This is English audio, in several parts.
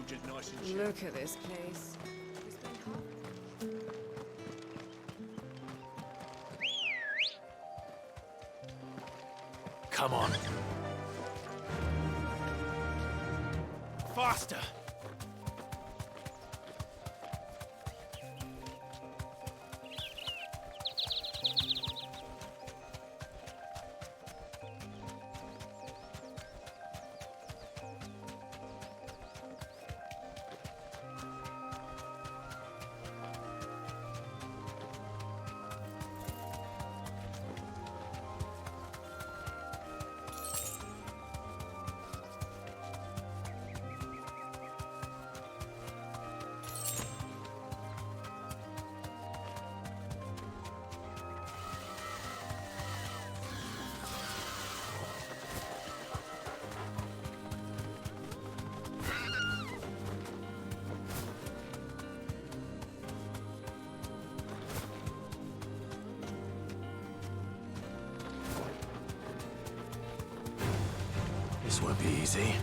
hold you nice and shut. Look at this place. Come on. Faster! This won't be easy.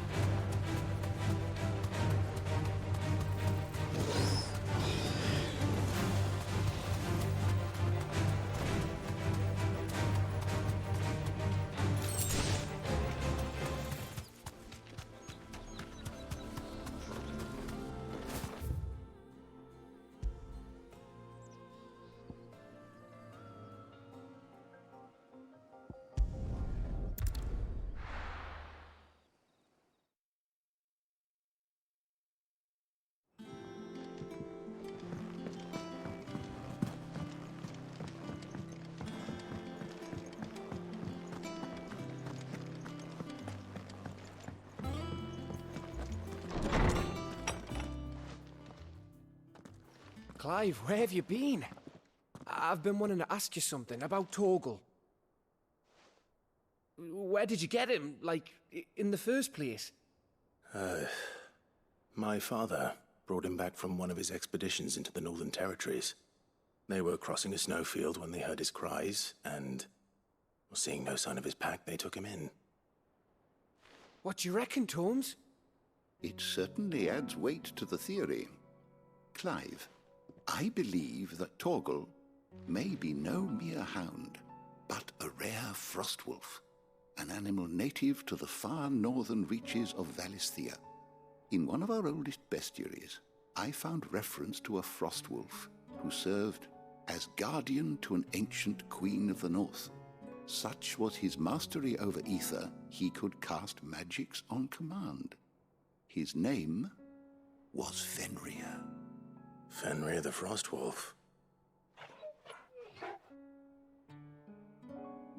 Clive, where have you been? I've been wanting to ask you something about Torgal. Where did you get him, like, in the first place? My father brought him back from one of his expeditions into the Northern Territories. They were crossing a snowfield when they heard his cries, and, seeing no sign of his pack, they took him in. What do you reckon, Tomes? It certainly adds weight to the theory. Clive, I believe that Torgal may be no mere hound, but a rare frostwolf, an animal native to the far northern reaches of Valisthea. In one of our oldest bestiaries, I found reference to a frostwolf who served as guardian to an ancient queen of the north. Such was his mastery over ether, he could cast magics on command. His name was Fenrir. Fenrir the Frostwolf.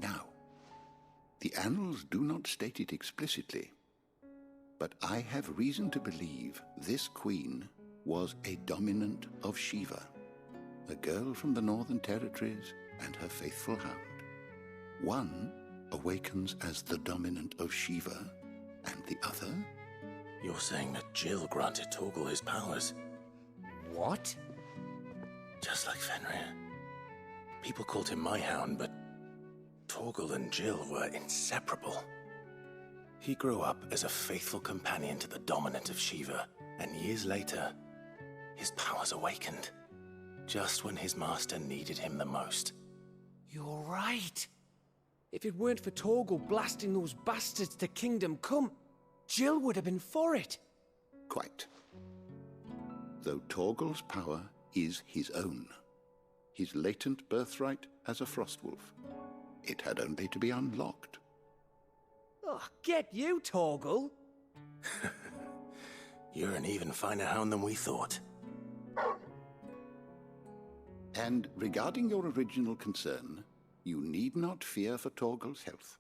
Now, the annals do not state it explicitly, but I have reason to believe this queen was a dominant of Shiva, a girl from the Northern Territories and her faithful hound. One awakens as the dominant of Shiva, and the other... You're saying that Jill granted Torgal his powers? What? Just like Fenrir. People called him my hound, but Torgal and Jill were inseparable. He grew up as a faithful companion to the dominant of Shiva, and years later, his powers awakened, just when his master needed him the most. You're right. If it weren't for Torgal blasting those bastards to Kingdom Come, Jill would have been for it. Quite. Though Torgal's power is his own, his latent birthright as a Frostwolf. It had only to be unlocked. Oh, get you, Torgal! You're an even finer hound than we thought. And regarding your original concern, you need not fear for Torgal's health.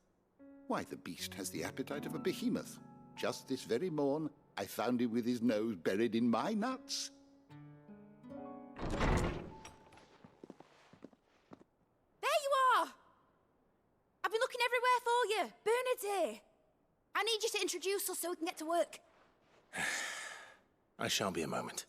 Why, the beast has the appetite of a behemoth. Just this very morn, I found him with his nose buried in my nuts. There you are! I've been looking everywhere for you. Bernard's here. I need you to introduce us so we can get to work. I shan't be a moment.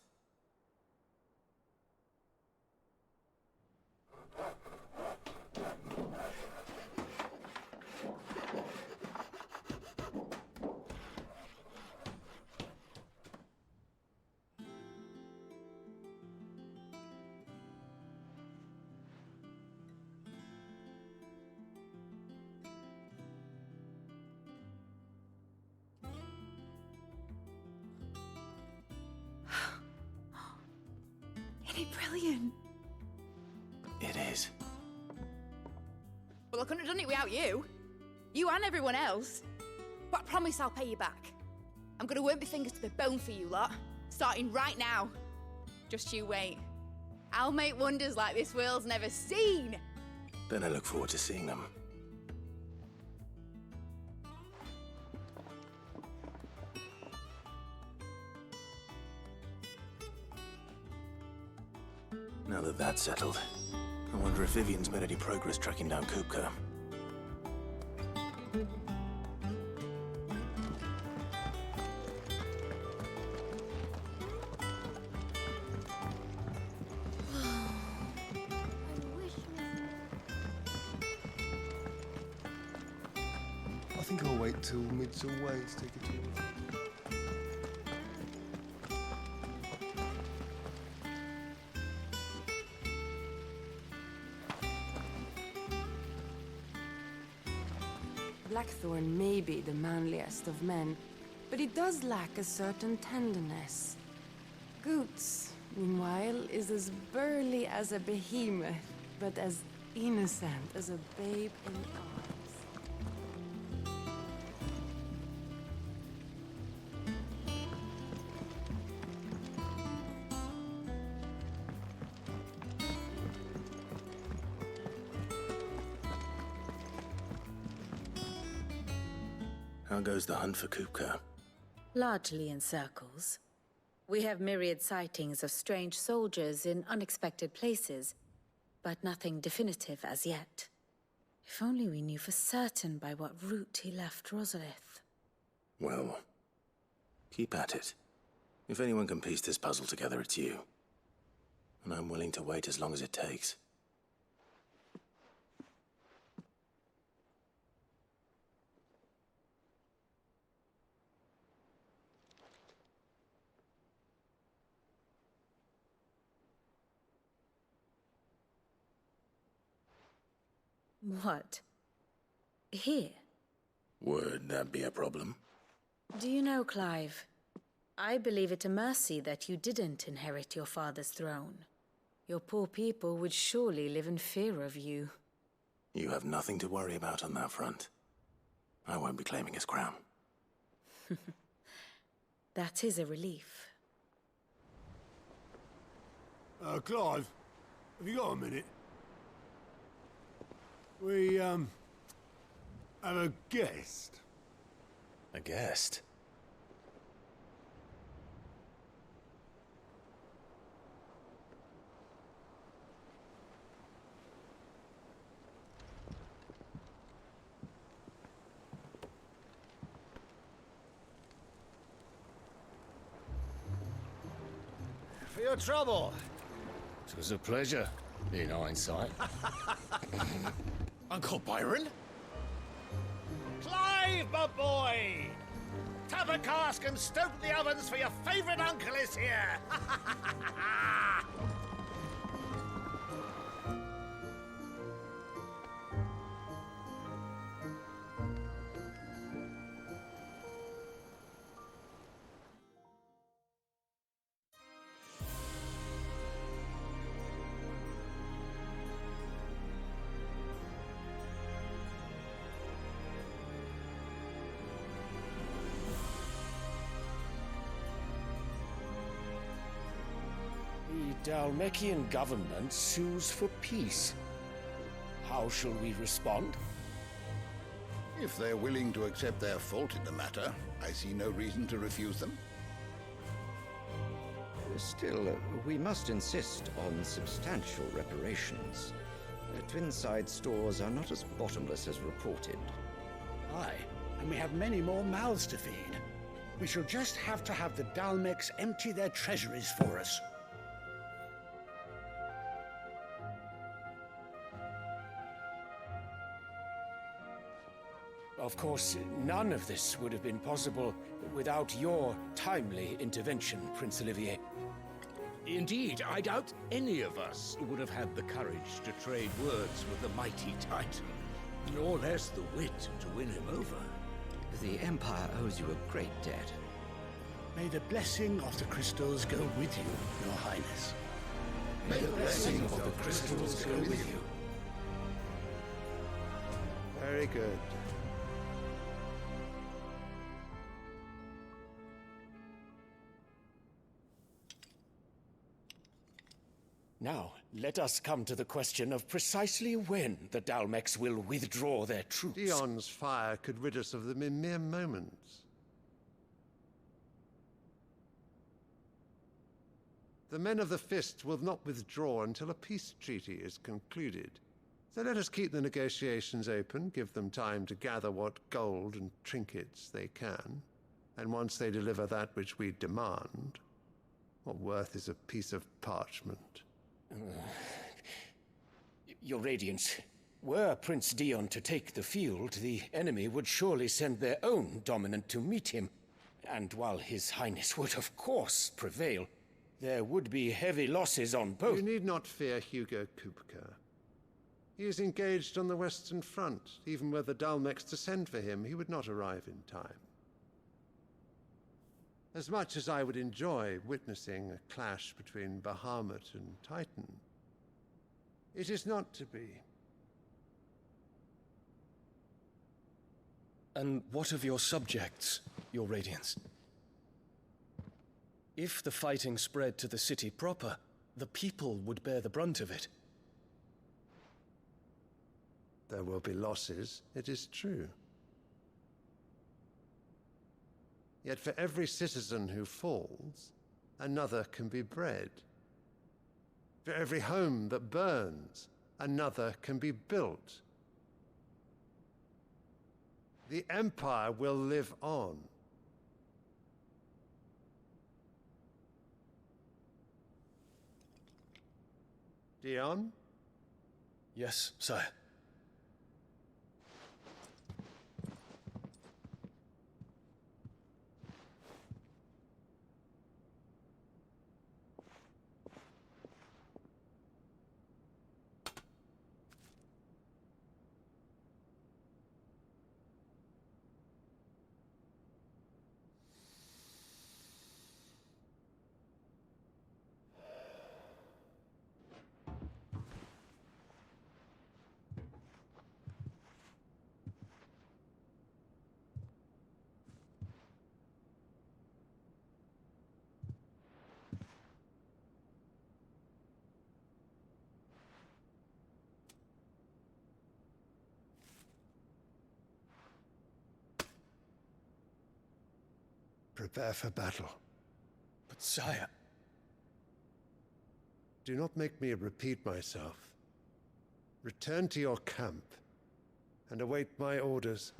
Isn't it brilliant? It is. Well, I couldn't have done it without you. You and everyone else. But I promise I'll pay you back. I'm gonna work my fingers to the bone for you lot, starting right now. Just you wait. I'll make wonders like this world's never seen. Then I look forward to seeing them. Now that that's settled, I wonder if Vivian's made any progress tracking down Kupka. I think I'll wait till mid's away to take a tour. Blackthorn may be the manliest of men, but he does lack a certain tenderness. Goots, meanwhile, is as burly as a behemoth, but as innocent as a babe in arms. How goes the hunt for Kupka? Largely in circles. We have myriad sightings of strange soldiers in unexpected places, but nothing definitive as yet. If only we knew for certain by what route he left Rosalith. Well, keep at it. If anyone can piece this puzzle together, it's you. And I'm willing to wait as long as it takes. What? Here? Would that be a problem? Do you know, Clive? I believe it a mercy that you didn't inherit your father's throne. Your poor people would surely live in fear of you. You have nothing to worry about on that front. I won't be claiming his crown. That is a relief. Clive, have you got a minute? We, have a guest. A guest? For your trouble. It was a pleasure, in hindsight. Uncle Byron? Clive, my boy! Tap a cask and stoke the ovens for your favourite uncle is here! The Dhalmekian government sues for peace. How shall we respond? If they're willing to accept their fault in the matter, I see no reason to refuse them. Still, we must insist on substantial reparations. Twinside stores are not as bottomless as reported. Aye, and we have many more mouths to feed. We shall just have to have the Dhalmekians empty their treasuries for us. Of course, none of this would have been possible without your timely intervention, Prince Olivier. Indeed, I doubt any of us would have had the courage to trade words with the mighty Titan, nor less the wit to win him over. The Empire owes you a great debt. May the blessing of the crystals go with you, Your Highness. May the blessing of the crystals go with you. Very good. Now, let us come to the question of precisely when the Dalmex will withdraw their troops. Dion's fire could rid us of them in mere moments. The men of the Fist will not withdraw until a peace treaty is concluded. So let us keep the negotiations open, give them time to gather what gold and trinkets they can, and once they deliver that which we demand, what worth is a piece of parchment? Your Radiance, were Prince Dion to take the field, the enemy would surely send their own dominant to meet him. And while His Highness would of course prevail, there would be heavy losses on both. You need not fear Hugo Kupka. He is engaged on the Western Front. Even were the Dalmex to send for him, he would not arrive in time. As much as I would enjoy witnessing a clash between Bahamut and Titan, it is not to be. And what of your subjects, Your Radiance? If the fighting spread to the city proper, the people would bear the brunt of it. There will be losses, it is true. Yet for every citizen who falls, another can be bred. For every home that burns, another can be built. The Empire will live on. Dion? Yes, sire. Prepare for battle. But sire... Do not make me repeat myself. Return to your camp and await my orders.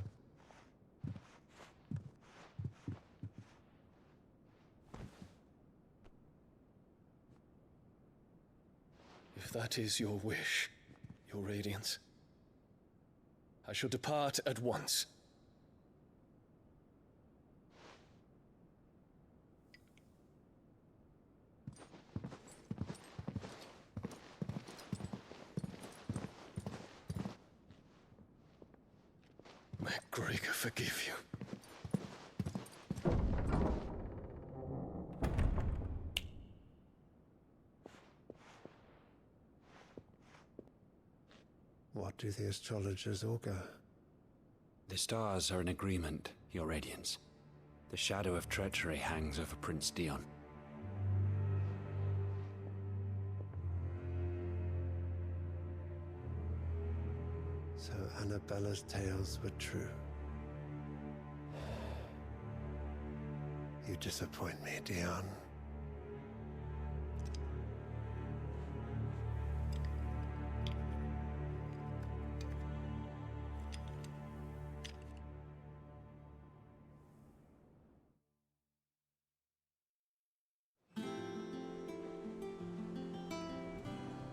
If that is your wish, Your Radiance, I shall depart at once. May Gregor forgive you. What do the astrologers augur? The stars are in agreement, Your Radiance. The shadow of treachery hangs over Prince Dion. So Annabella's tales were true. You disappoint me, Dion.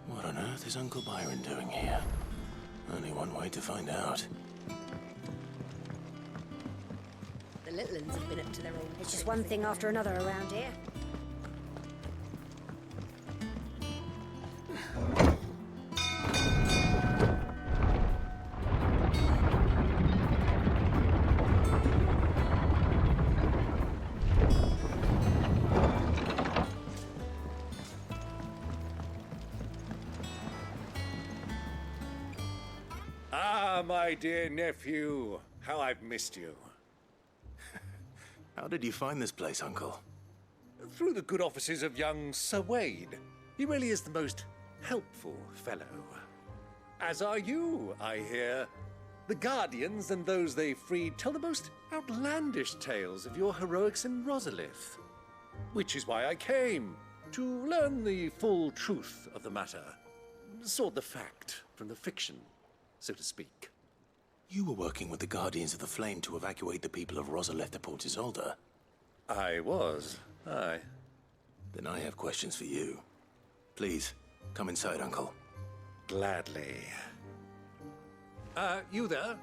What on earth is Uncle Byron doing here? Only one way to find out. The little uns have been up to their own. It's just one thing after another around here. my dear nephew. How I've missed you. How did you find this place, Uncle? Through the good offices of young Sir Wade. He really is the most helpful fellow. As are you, I hear. The Guardians and those they freed tell the most outlandish tales of your heroics in Rosalith. Which is why I came, to learn the full truth of the matter. Sort the fact from the fiction, so to speak. You were working with the Guardians of the Flame to evacuate the people of Rosalith to Port Isolde. I was, aye. Then I have questions for you. Please, come inside, Uncle. Gladly. You there?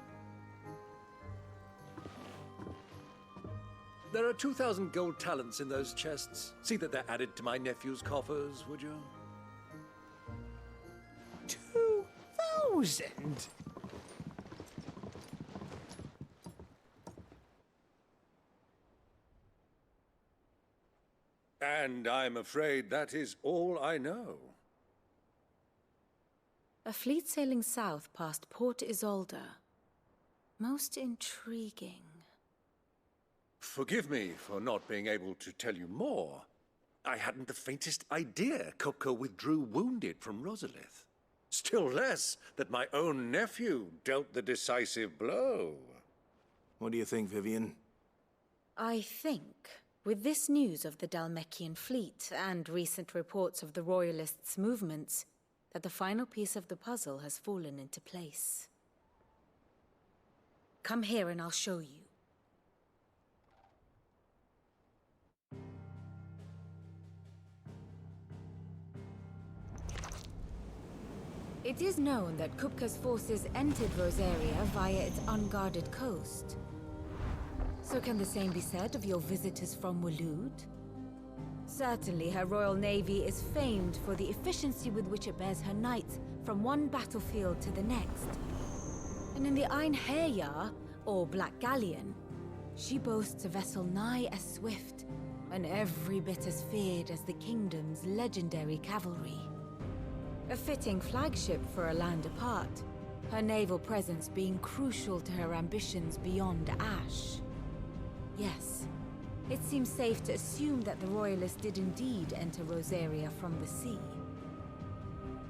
There are 2,000 gold talents in those chests. See that they're added to my nephew's coffers, would you? 2,000? And I'm afraid that is all I know. A fleet sailing south past Port Isolde. Most intriguing. Forgive me for not being able to tell you more. I hadn't the faintest idea Kupka withdrew wounded from Rosalith. Still less that my own nephew dealt the decisive blow. What do you think, Vivian? I think, with this news of the Dhalmekian fleet and recent reports of the Royalists' movements, that the final piece of the puzzle has fallen into place. Come here and I'll show you. It is known that Kupka's forces entered Rosaria via its unguarded coast. So can the same be said of your visitors from Waloed? Certainly, her Royal Navy is famed for the efficiency with which it bears her knights from one battlefield to the next. And in the Einherjar, or Black Galleon, she boasts a vessel nigh as swift and every bit as feared as the kingdom's legendary cavalry. A fitting flagship for a land apart, her naval presence being crucial to her ambitions beyond Ash. Yes, it seems safe to assume that the Royalists did indeed enter Rosaria from the sea.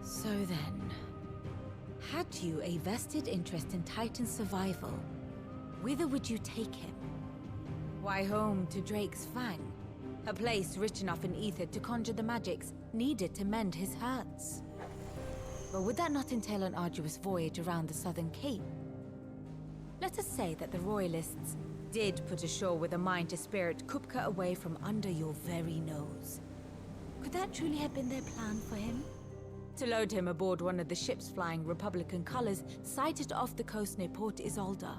So then, had you a vested interest in Titan's survival, whither would you take him? Why, home to Drake's Fang, a place rich enough in ether to conjure the magics needed to mend his hurts. But would that not entail an arduous voyage around the southern cape? Let us say that the Royalists did put ashore with a mind to spirit Kupka away from under your very nose. Could that truly have been their plan for him? To load him aboard one of the ships flying Republican colors sighted off the coast near Port Isolde.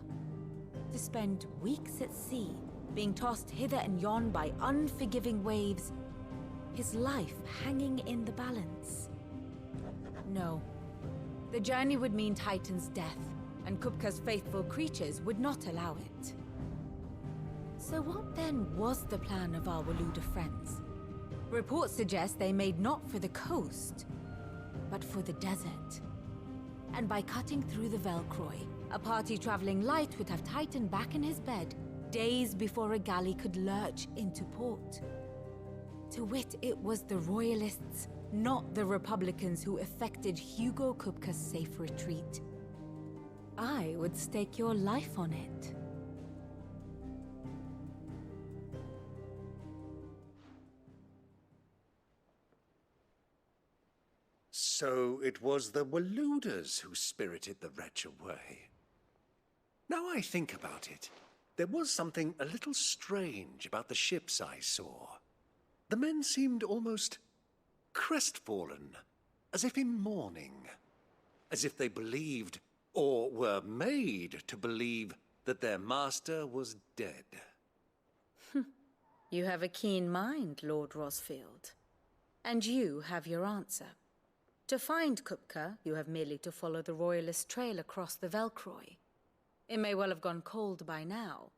To spend weeks at sea, being tossed hither and yon by unforgiving waves, his life hanging in the balance. No. The journey would mean Titan's death, and Kupka's faithful creatures would not allow it. So what then was the plan of our Waloed friends? Reports suggest they made not for the coast, but for the desert. And by cutting through the Velcroy, a party traveling light would have Titan back in his bed days before a galley could lurch into port. To wit, it was the Royalists, not the Republicans, who effected Hugo Kupka's safe retreat. I would stake your life on it. So it was the Waloeders who spirited the wretch away. Now I think about it, there was something a little strange about the ships I saw. The men seemed almost crestfallen, as if in mourning, as if they believed, or were made to believe, that their master was dead. You have a keen mind, Lord Rosfield. And you have your answer. To find Kupka, you have merely to follow the Royalist trail across the Velcroy. It may well have gone cold by now,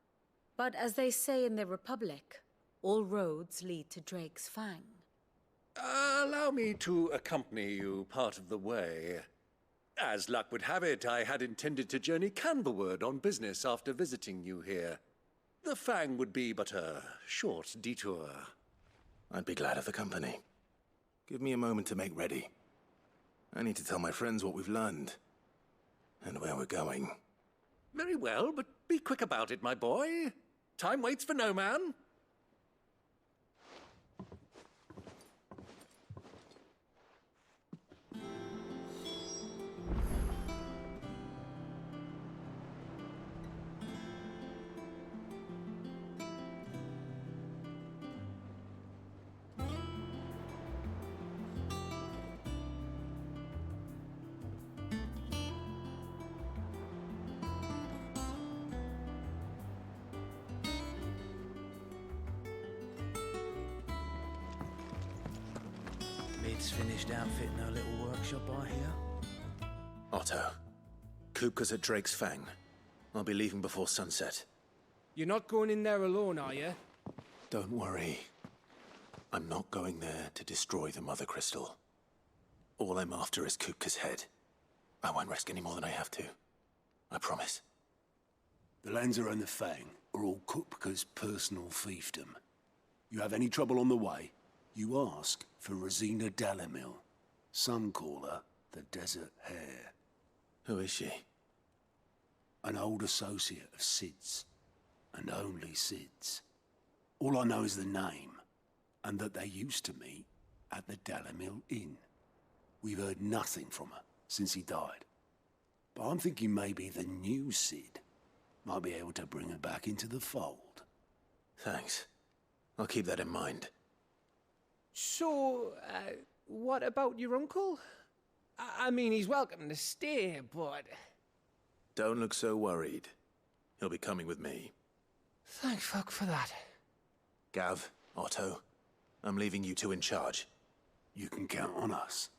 but as they say in the Republic, all roads lead to Drake's Fang. Allow me to accompany you part of the way. As luck would have it, I had intended to journey Canverward on business after visiting you here. The Fang would be but a short detour. I'd be glad of the company. Give me a moment to make ready. I need to tell my friends what we've learned. And where we're going. Very well, but be quick about it, my boy. Time waits for no man. Mid's finished outfitting her little workshop, I hear. Otto, Kupka's at Drake's Fang. I'll be leaving before sunset. You're not going in there alone, are you? Don't worry. I'm not going there to destroy the Mother Crystal. All I'm after is Kupka's head. I won't risk any more than I have to. I promise. The Lanza and the Fang are all Kupka's personal fiefdom. You have any trouble on the way, you ask for Rosina Dalimil. Some call her the Desert Hare. Who is she? An old associate of Sid's, and only Sid's. All I know is the name, and that they used to meet at the Dalimil Inn. We've heard nothing from her since he died. But I'm thinking maybe the new Sid might be able to bring her back into the fold. Thanks. I'll keep that in mind. So, what about your uncle? I mean, he's welcome to stay, but... Don't look so worried. He'll be coming with me. Thank fuck for that. Gav, Otto, I'm leaving you two in charge. You can count on us.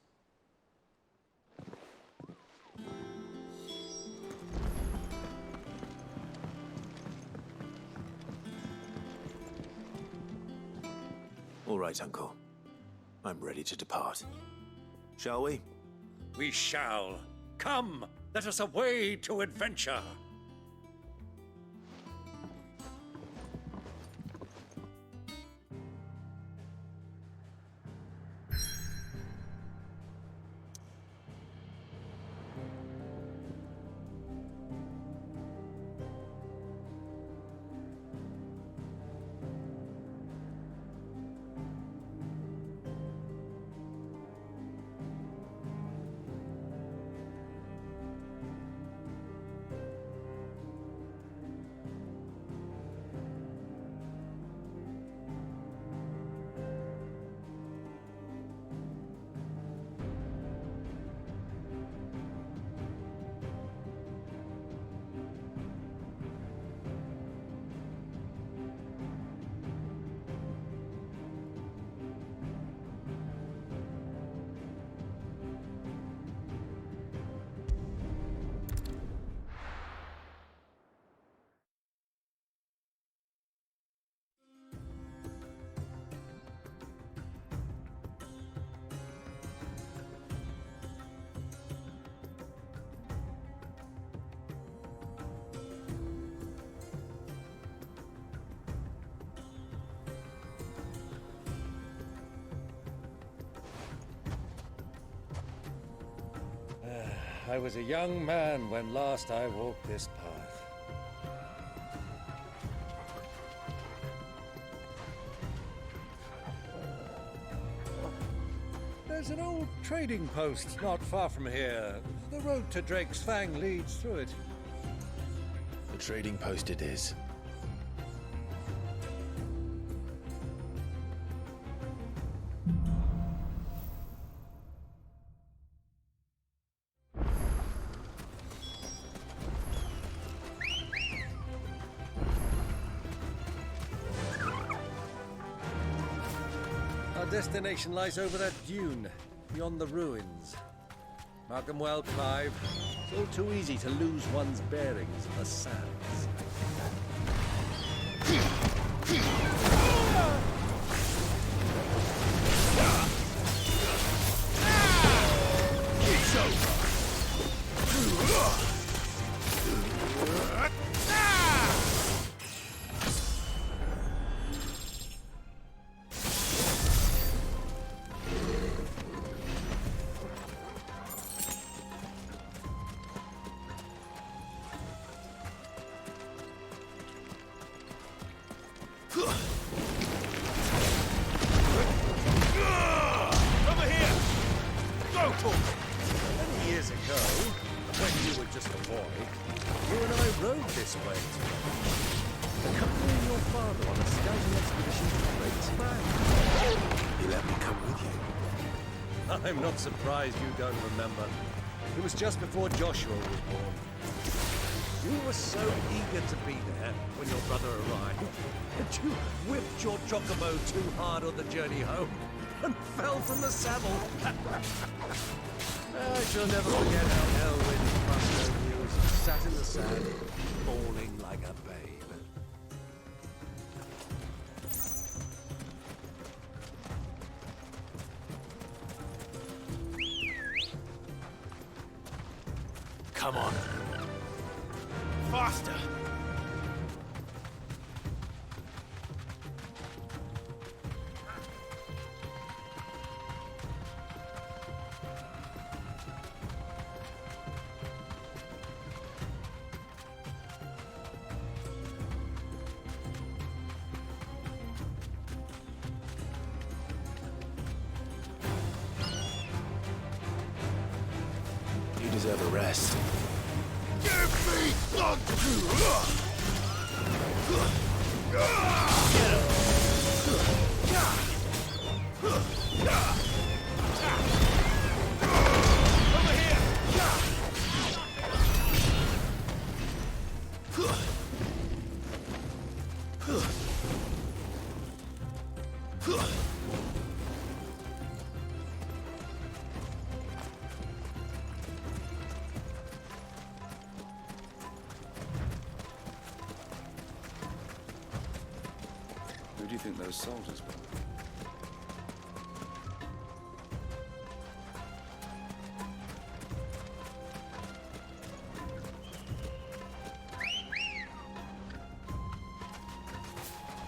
All right, Uncle. I'm ready to depart. Shall we? We shall. Come, let us away to adventure. I was a young man when last I walked this path. There's an old trading post not far from here. The road to Drake's Fang leads through it. The trading post it is. Our destination lies over that dune, beyond the ruins. Mark 'em well, Clive. It's all too easy to lose one's bearings in the sands. It's over! were just a boy, you and I rode this way together. Accompanying your father on a scouting expedition to Great Span. He let me come with you. I'm not surprised you don't remember. It was just before Joshua was born. You were so eager to be there when your brother arrived that you whipped your chocobo too hard on the journey home and fell from the saddle. I shall never forget how Elwyn crushed over you as you sat in the sand, bawling like a babe. Come on. Faster! You deserve a rest. Give me Who do you think those soldiers were?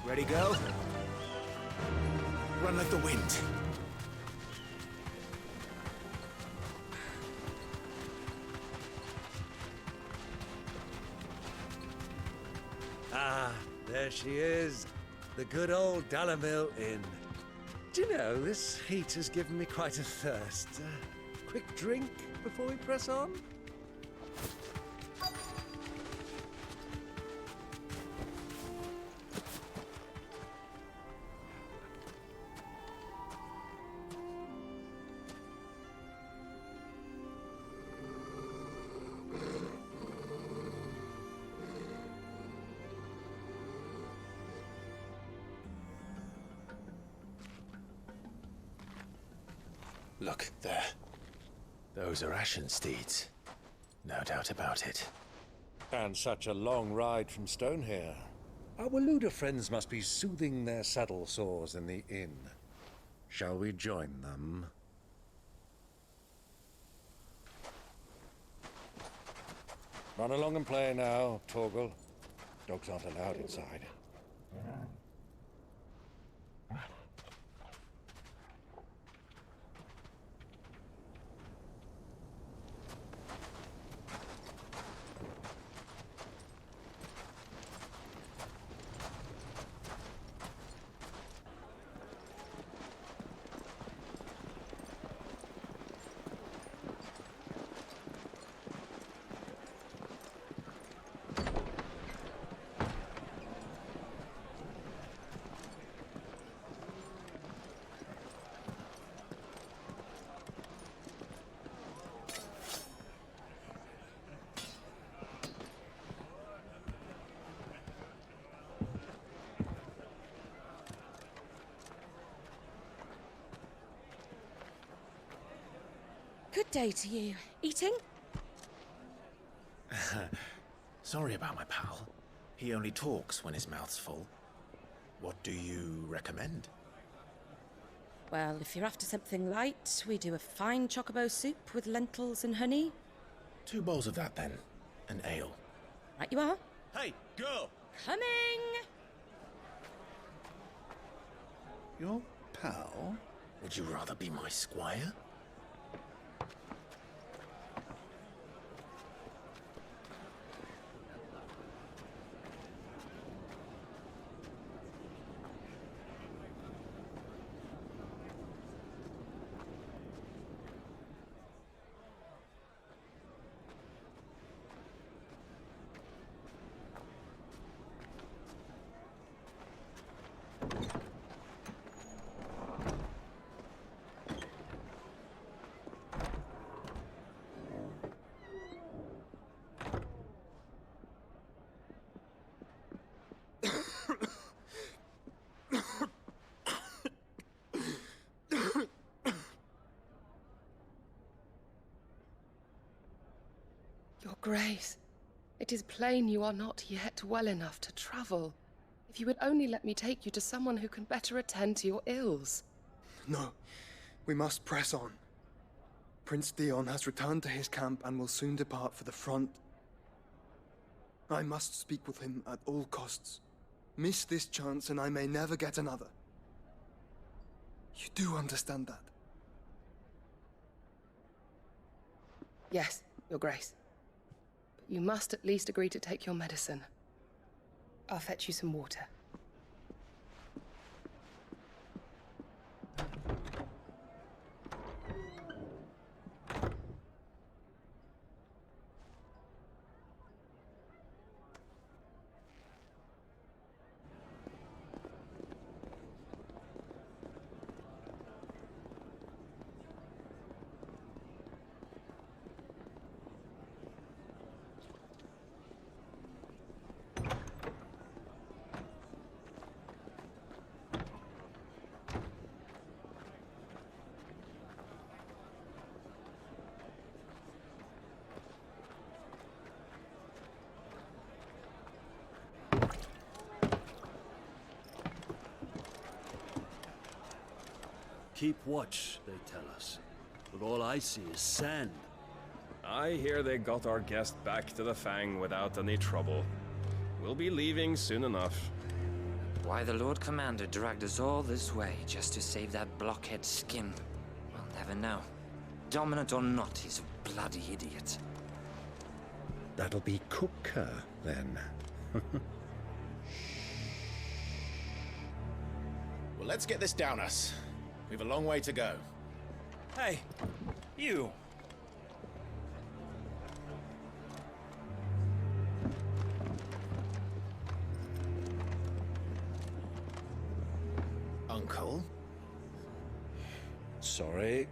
Ready, go? Run like the wind. Ah, there she is. The good old Dalamil Inn. Do you know, this heat has given me quite a thirst. Quick drink before we press on? Look, there. Those are Ashen steeds. No doubt about it. And such a long ride from Stonehair. Our Waluda friends must be soothing their saddle sores in the inn. Shall we join them? Run along and play now, Torgal. Dogs aren't allowed inside. Good day to you. Eating? Sorry about my pal. He only talks when his mouth's full. What do you recommend? Well, if you're after something light, we do a fine chocobo soup with lentils and honey. 2 bowls of that, then. An ale. Right you are. Hey, girl! Coming! Your pal? Would you rather be my squire? Your Grace, it is plain you are not yet well enough to travel. If you would only let me take you to someone who can better attend to your ills. No, we must press on. Prince Dion has returned to his camp and will soon depart for the front. I must speak with him at all costs. Miss this chance and I may never get another. You do understand that? Yes, Your Grace. But you must at least agree to take your medicine. I'll fetch you some water. Keep watch, they tell us. But all I see is sand. I hear they got our guest back to the Fang without any trouble. We'll be leaving soon enough. Why the Lord Commander dragged us all this way just to save that blockhead Skin, we'll never know. Dominant or not, he's a bloody idiot. That'll be Cooker, then. Well, let's get this down us. We've a long way to go. Hey, you! Uncle? Sorry.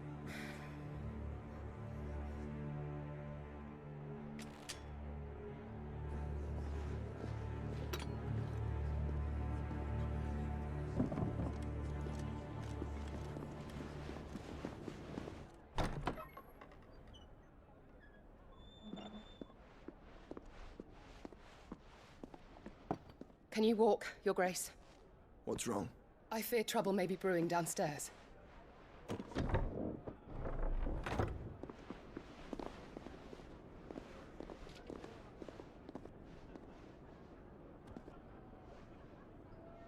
Can you walk, Your Grace? What's wrong? I fear trouble may be brewing downstairs.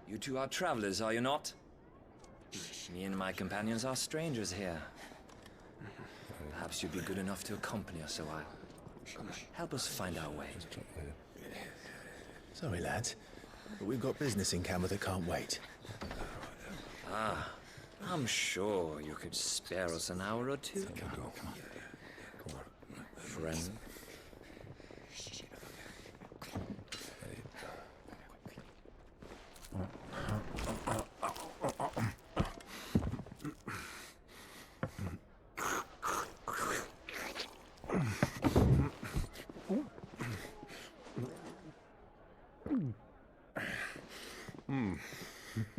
You two are travelers, are you not? Me and my companions are strangers here. Perhaps you'd be good enough to accompany us a while. Help us find our way. Sorry, lads, but we've got business in Camber that can't wait. Ah, I'm sure you could spare us an hour or two. Come on. Friend.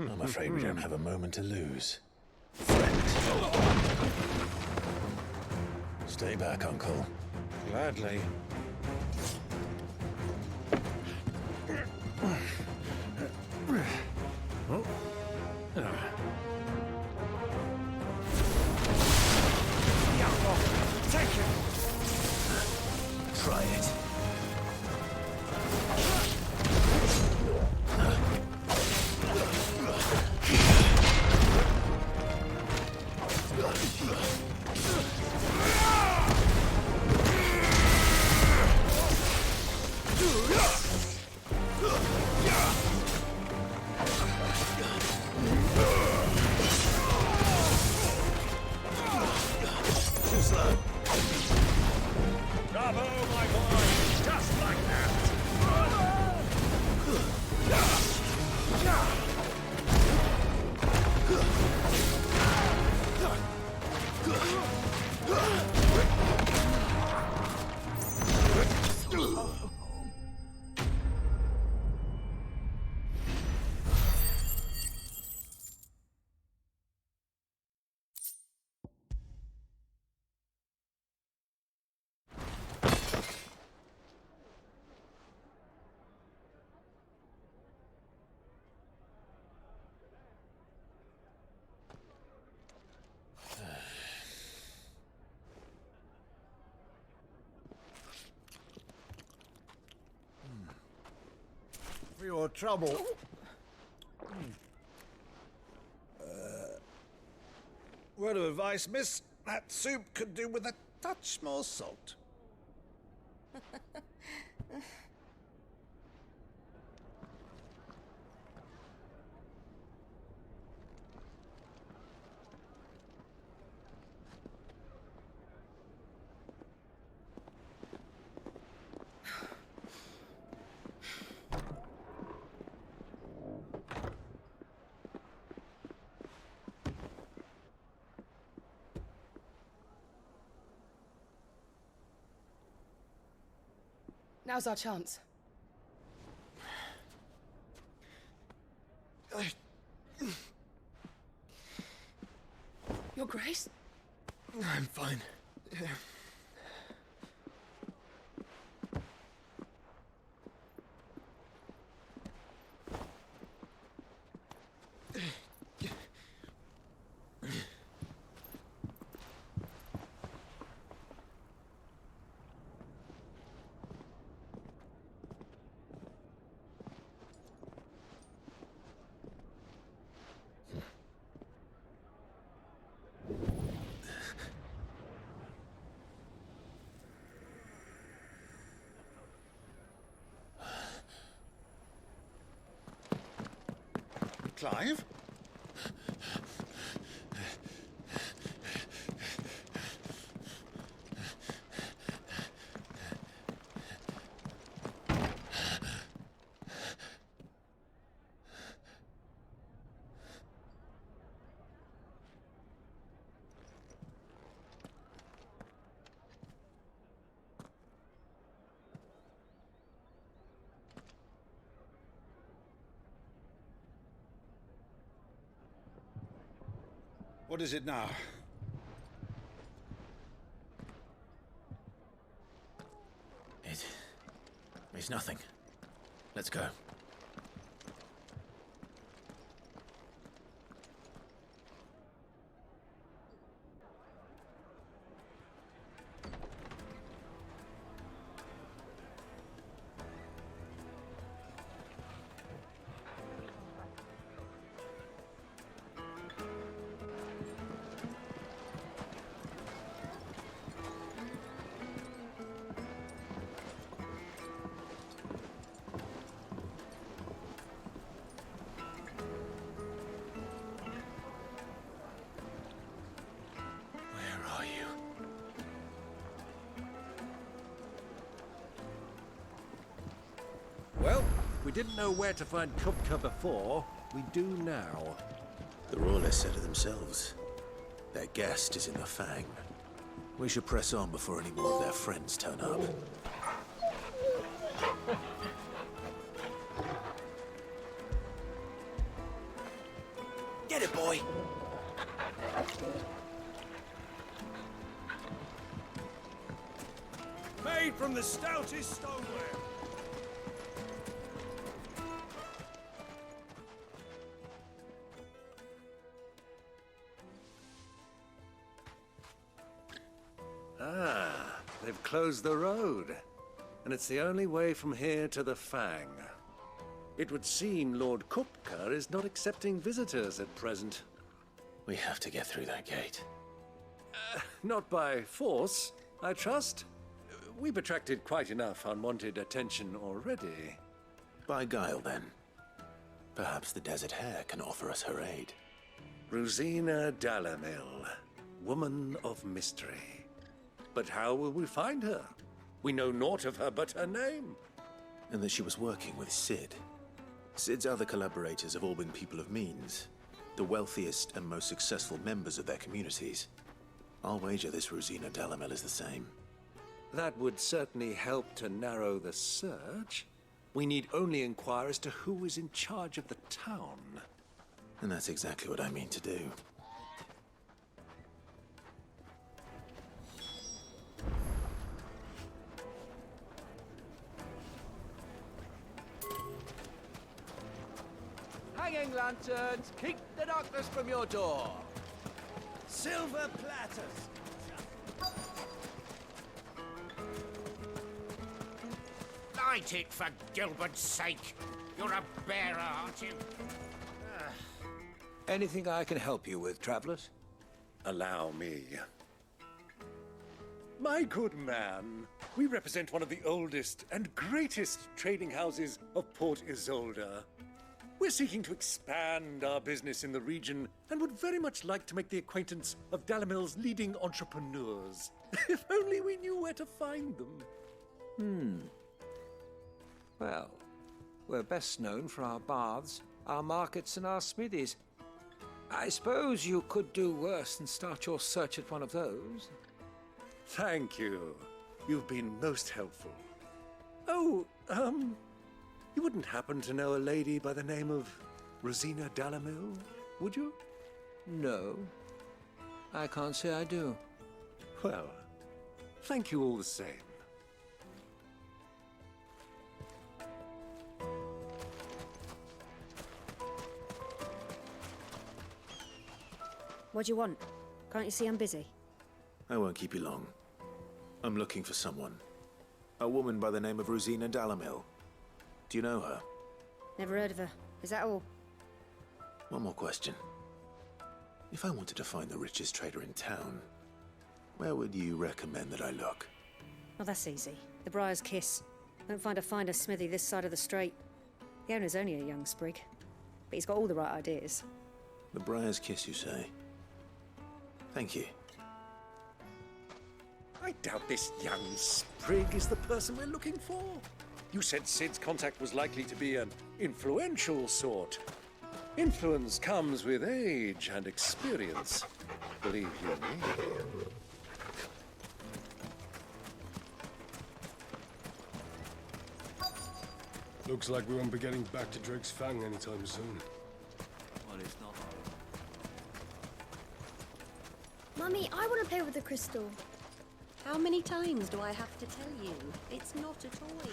I'm afraid we don't have a moment to lose. Stay back, Uncle. Gladly. Take it! Try it. Too slow. Bravo, my boy! for your trouble. Word of advice, miss. That soup could do with a touch more salt. Now's our chance. Your Grace? I'm fine. Clive? What is it now? It's nothing. Let's go. Well, we didn't know where to find Kupka before. We do now. The Rawlers said it themselves. Their guest is in the Fang. We should press on before any more of their friends turn up. Get it, boy! Made from the stoutest stoneware. Ah, they've closed the road. And it's the only way from here to the Fang. It would seem Lord Kupka is not accepting visitors at present. We have to get through that gate. Not by force, I trust. We've attracted quite enough unwanted attention already. By guile, then. Perhaps the Desert Hare can offer us her aid. Rosina Dalamil, woman of mystery. But how will we find her? We know naught of her but her name. And that she was working with Cid. Cid's other collaborators have all been people of means, the wealthiest and most successful members of their communities. I'll wager this Rosina Dalamil is the same. That would certainly help to narrow the search. We need only inquire as to who is in charge of the town. And that's exactly what I mean to do. Hanging lanterns, keep the darkness from your door. Silver platters. Light it, for Gilbert's sake. You're a bearer, aren't you? Anything I can help you with, travelers? Allow me. My good man, we represent one of the oldest and greatest trading houses of Port Isolde. We're seeking to expand our business in the region and would very much like to make the acquaintance of Dalimil's leading entrepreneurs. If only we knew where to find them. Well, we're best known for our baths, our markets, and our smithies. I suppose you could do worse than start your search at one of those. Thank you. You've been most helpful. Oh, you wouldn't happen to know a lady by the name of Rosina Dalimil, would you? No, I can't say I do. Well, thank you all the same. What do you want? Can't you see I'm busy? I won't keep you long. I'm looking for someone. A woman by the name of Rosina Dalimil. Do you know her? Never heard of her. Is that all? One more question. If I wanted to find the richest trader in town, where would you recommend that I look? Well, that's easy. The Briar's Kiss. Won't find a finer smithy this side of the strait. The owner's only a young sprig, but he's got all the right ideas. The Briar's Kiss, you say? Thank you. I doubt this young sprig is the person we're looking for. You said Sid's contact was likely to be an influential sort. Influence comes with age and experience, believe you me. Looks like we won't be getting back to Drake's Fang anytime soon. Well, it's not. Mummy, I want to play with the crystal. How many times do I have to tell you? It's not a toy.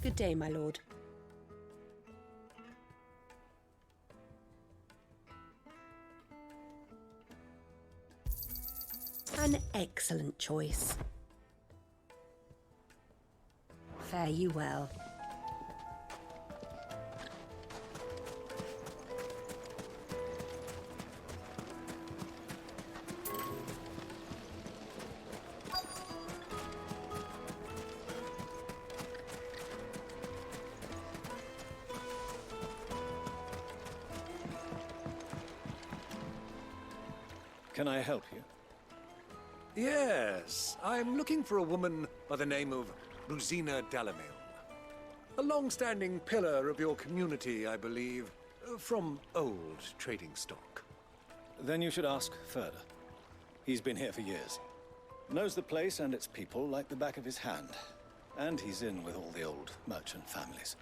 Good day, my lord. An excellent choice. Fare you well. Can I help you? Yes, I'm looking for a woman by the name of Rosina Dalimil. A long-standing pillar of your community, I believe, from old trading stock. Then you should ask Ferda. He's been here for years. Knows the place and its people like the back of his hand. And he's in with all the old merchant families.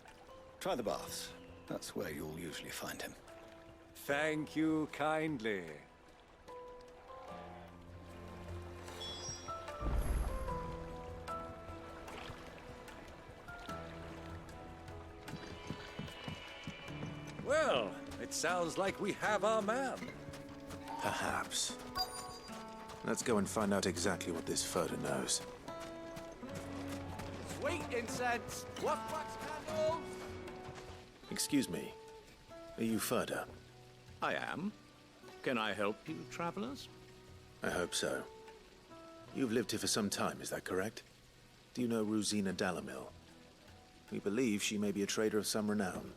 Try the baths. That's where you'll usually find him. Thank you kindly. Well, it sounds like we have our man. Perhaps. Let's go and find out exactly what this Ferda knows. Sweet incense, wax candles. Excuse me. Are you Ferda? I am. Can I help you, travelers? I hope so. You've lived here for some time, is that correct? Do you know Rosina Dalimil? We believe she may be a trader of some renown.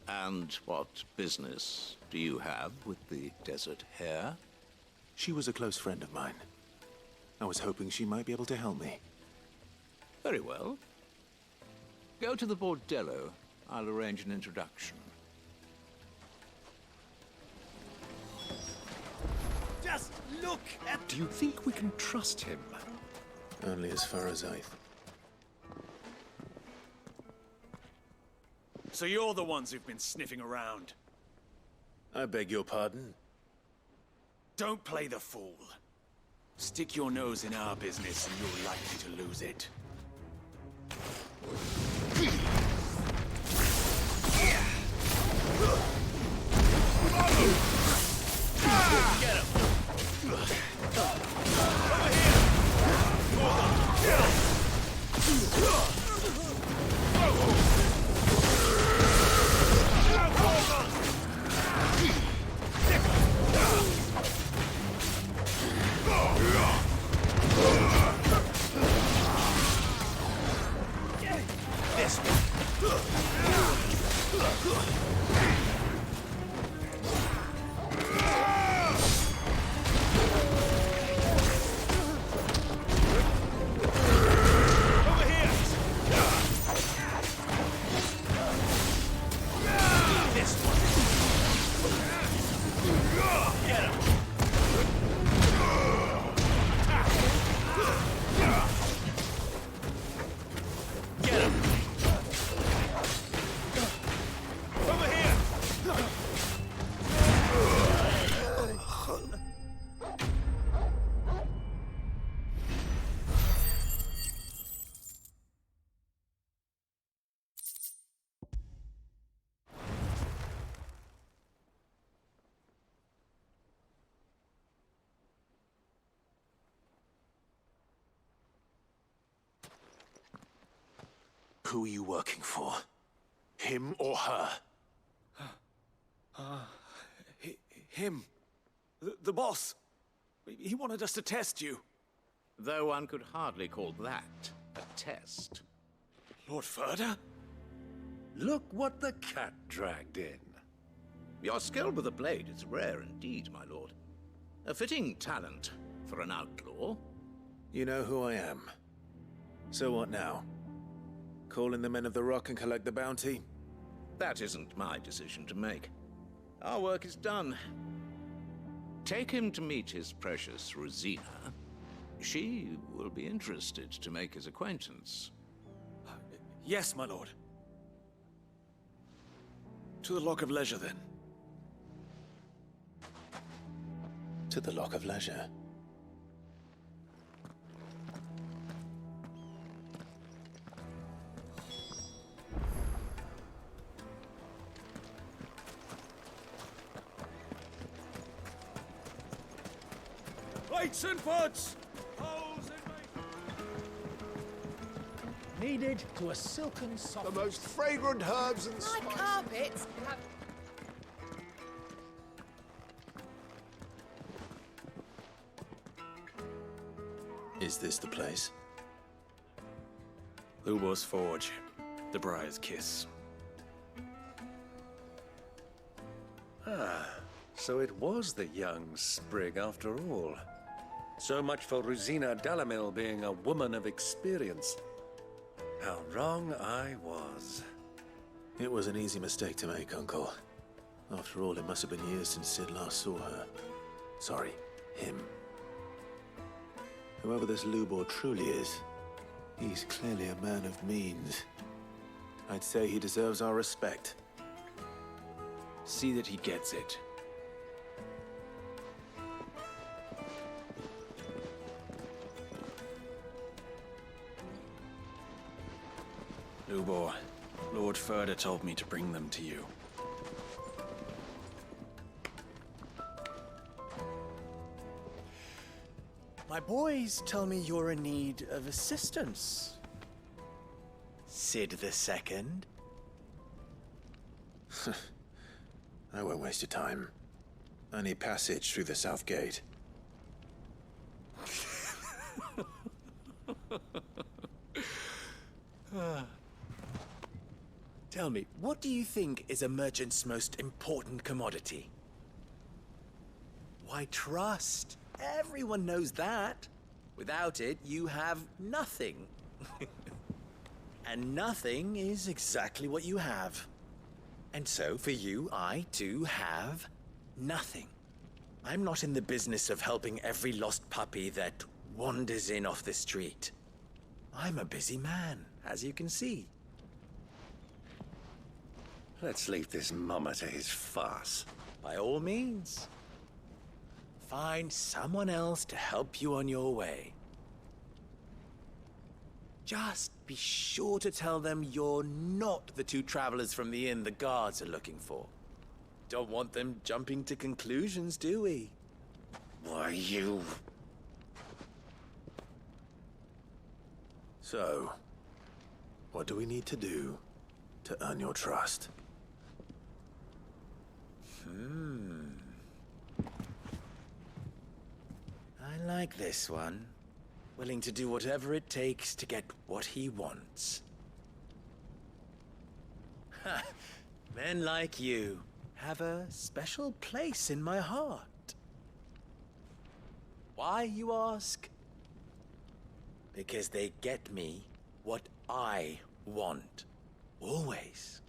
And what business do you have with the Desert Hare? She was a close friend of mine. I was hoping she might be able to help me. Very well. Go to the Bordello. I'll arrange an introduction. Just look at... Do you think we can trust him? Only as far as I... So you're the ones who've been sniffing around? I beg your pardon? Don't play the fool. Stick your nose in our business and you're likely to lose it. Who are you working for? Him or her? Him. The boss. He wanted us to test you. Though one could hardly call that a test. Lord Ferda? Look what the cat dragged in. Your skill with the blade is rare indeed, my lord. A fitting talent for an outlaw. You know who I am. So what now? Call in the Men of the Rock and collect the bounty? That isn't my decision to make. Our work is done. Take him to meet his precious Rosina. She will be interested to make his acquaintance. Yes, my lord. To the Lock of Leisure, then. To the Lock of Leisure. Lights and foots! Needed to a silken soft. The most fragrant herbs and My spices. carpets have... Is this the place? Lubor's Forge. The Briar's Kiss. Ah, so it was the young sprig after all. So much for Rosina Dalamil being a woman of experience. How wrong I was. It was an easy mistake to make, Uncle. After all, it must have been years since Sid last saw her. Sorry, him. Whoever this Lubor truly is, he's clearly a man of means. I'd say he deserves our respect. See that he gets it. Lubor, Lord Ferda told me to bring them to you. My boys tell me you're in need of assistance. Sid the Second. I won't waste your time. I need passage through the south gate. Tell me, what do you think is a merchant's most important commodity? Why, trust. Everyone knows that. Without it, you have nothing. And nothing is exactly what you have. And so, for you, I, too, have nothing. I'm not in the business of helping every lost puppy that wanders in off the street. I'm a busy man, as you can see. Let's leave this mummer to his farce. By all means. Find someone else to help you on your way. Just be sure to tell them you're not the two travelers from the inn the guards are looking for. Don't want them jumping to conclusions, do we? Why, you... So, What do we need to do to earn your trust? I like this one. Willing to do whatever it takes to get what he wants. Ha! Men like you have a special place in my heart. Why, you ask? Because they get me what I want. Always.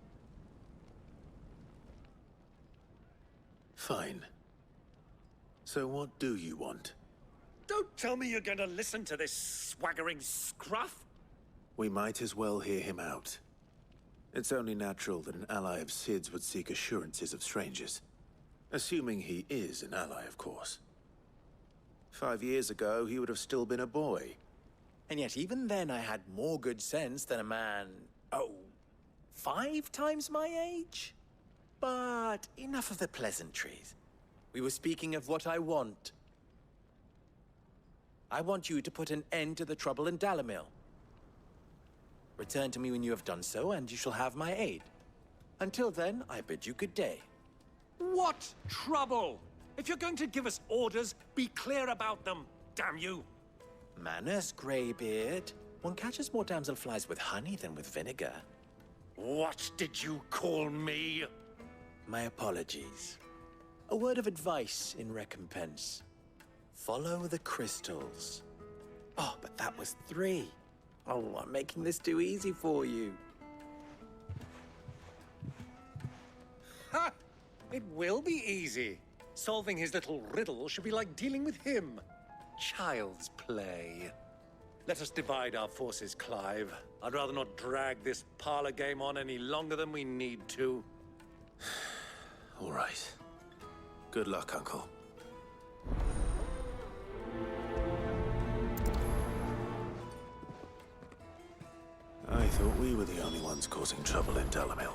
Fine. So what do you want? Don't tell me you're going to listen to this swaggering scruff! We might as well hear him out. It's only natural that an ally of Sid's would seek assurances of strangers. Assuming he is an ally, of course. 5 years ago, he would have still been a boy. And yet even then I had more good sense than a man, 5 times my age? But enough of the pleasantries. We were speaking of what I want. I want you to put an end to the trouble in Dalimil. Return to me when you have done so, and you shall have my aid. Until then, I bid you good day. What trouble? If you're going to give us orders, be clear about them, damn you! Manners, Greybeard. One catches more damselflies with honey than with vinegar. What did you call me? My apologies. A word of advice in recompense. Follow the crystals. Oh, but that was 3. Oh, I'm making this too easy for you. Ha! It will be easy. Solving his little riddle should be like dealing with him. Child's play. Let us divide our forces, Clive. I'd rather not drag this parlor game on any longer than we need to. All right. Good luck, Uncle. I thought we were the only ones causing trouble in Dalimil.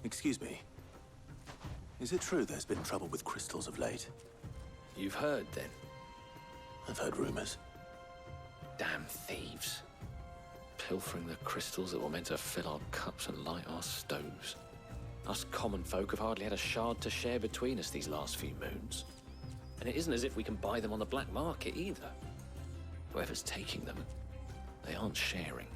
Excuse me. Is it true there's been trouble with crystals of late? You've heard, then? I've heard rumors. Damn thieves. Pilfering the crystals that were meant to fill our cups and light our stoves. Us common folk have hardly had a shard to share between us these last few moons. And it isn't as if we can buy them on the black market, either. Whoever's taking them, they aren't sharing.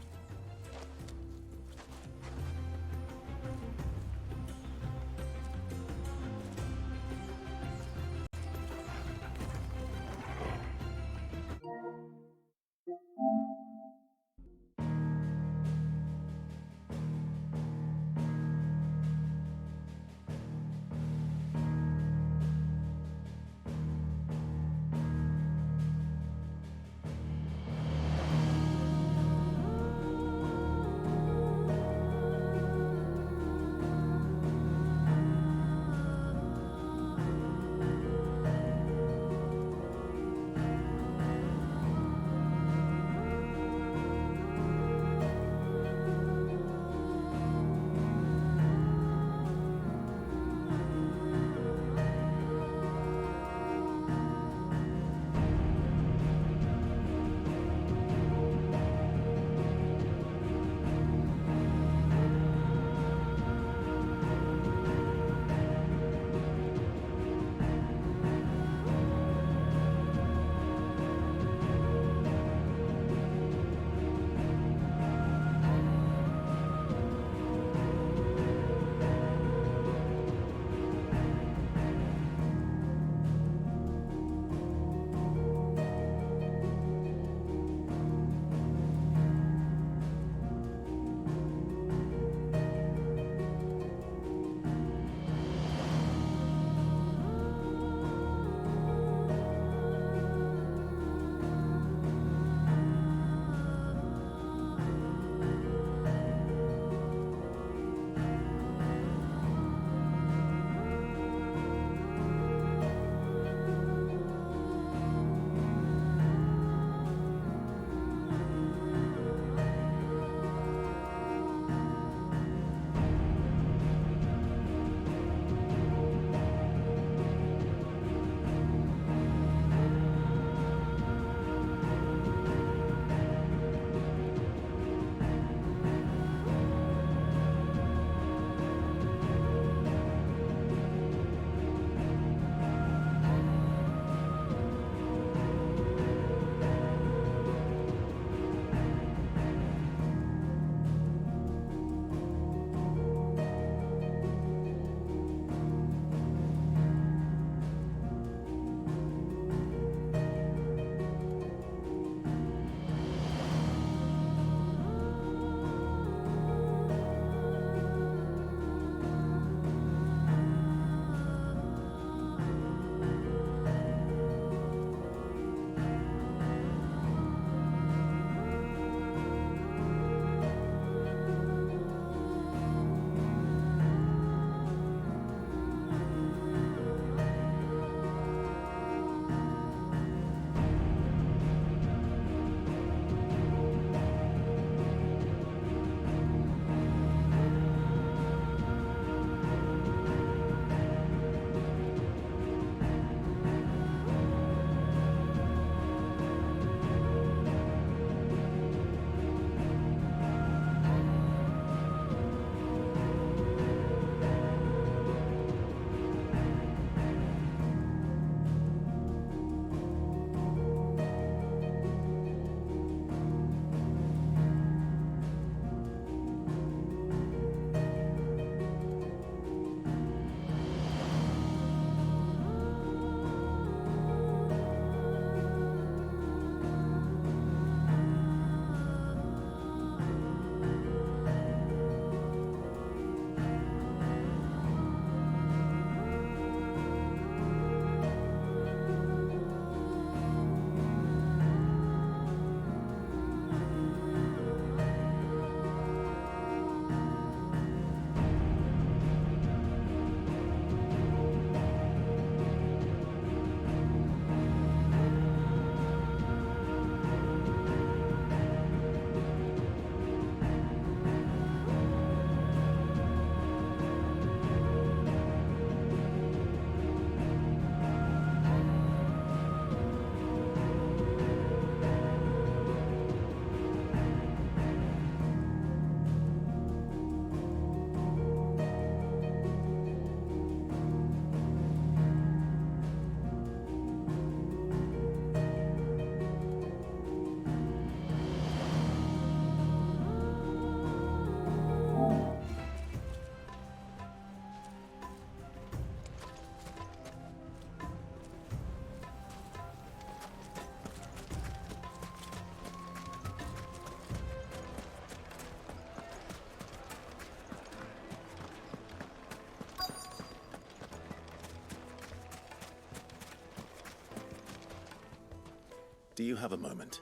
Do you have a moment?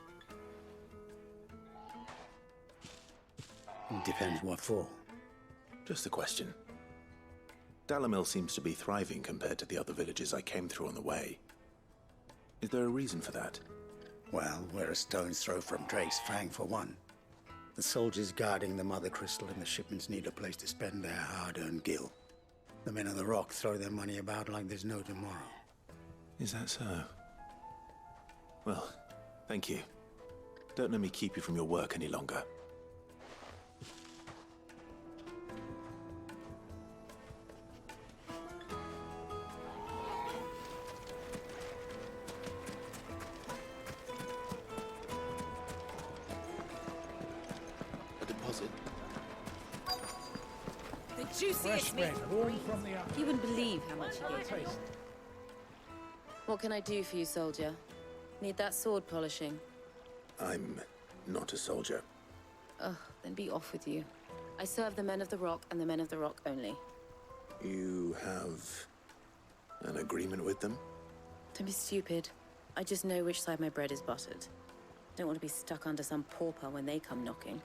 Depends what for. Just a question. Dalimil seems to be thriving compared to the other villages I came through on the way. Is there a reason for that? Well, we're a stone's throw from Drake's Fang, for one. The soldiers guarding the Mother Crystal and the shipments need a place to spend their hard-earned gil. The men of the Rock throw their money about like there's no tomorrow. Is that so? Well, thank you. Don't let me keep you from your work any longer. A deposit? The juiciest meat. You wouldn't believe how much he gave me. What can I do for you, soldier? Need that sword polishing? I'm not a soldier. Ugh, then be off with you. I serve the men of the Rock and the men of the Rock only. You have an agreement with them? Don't be stupid. I just know which side my bread is buttered. Don't want to be stuck under some pauper when they come knocking,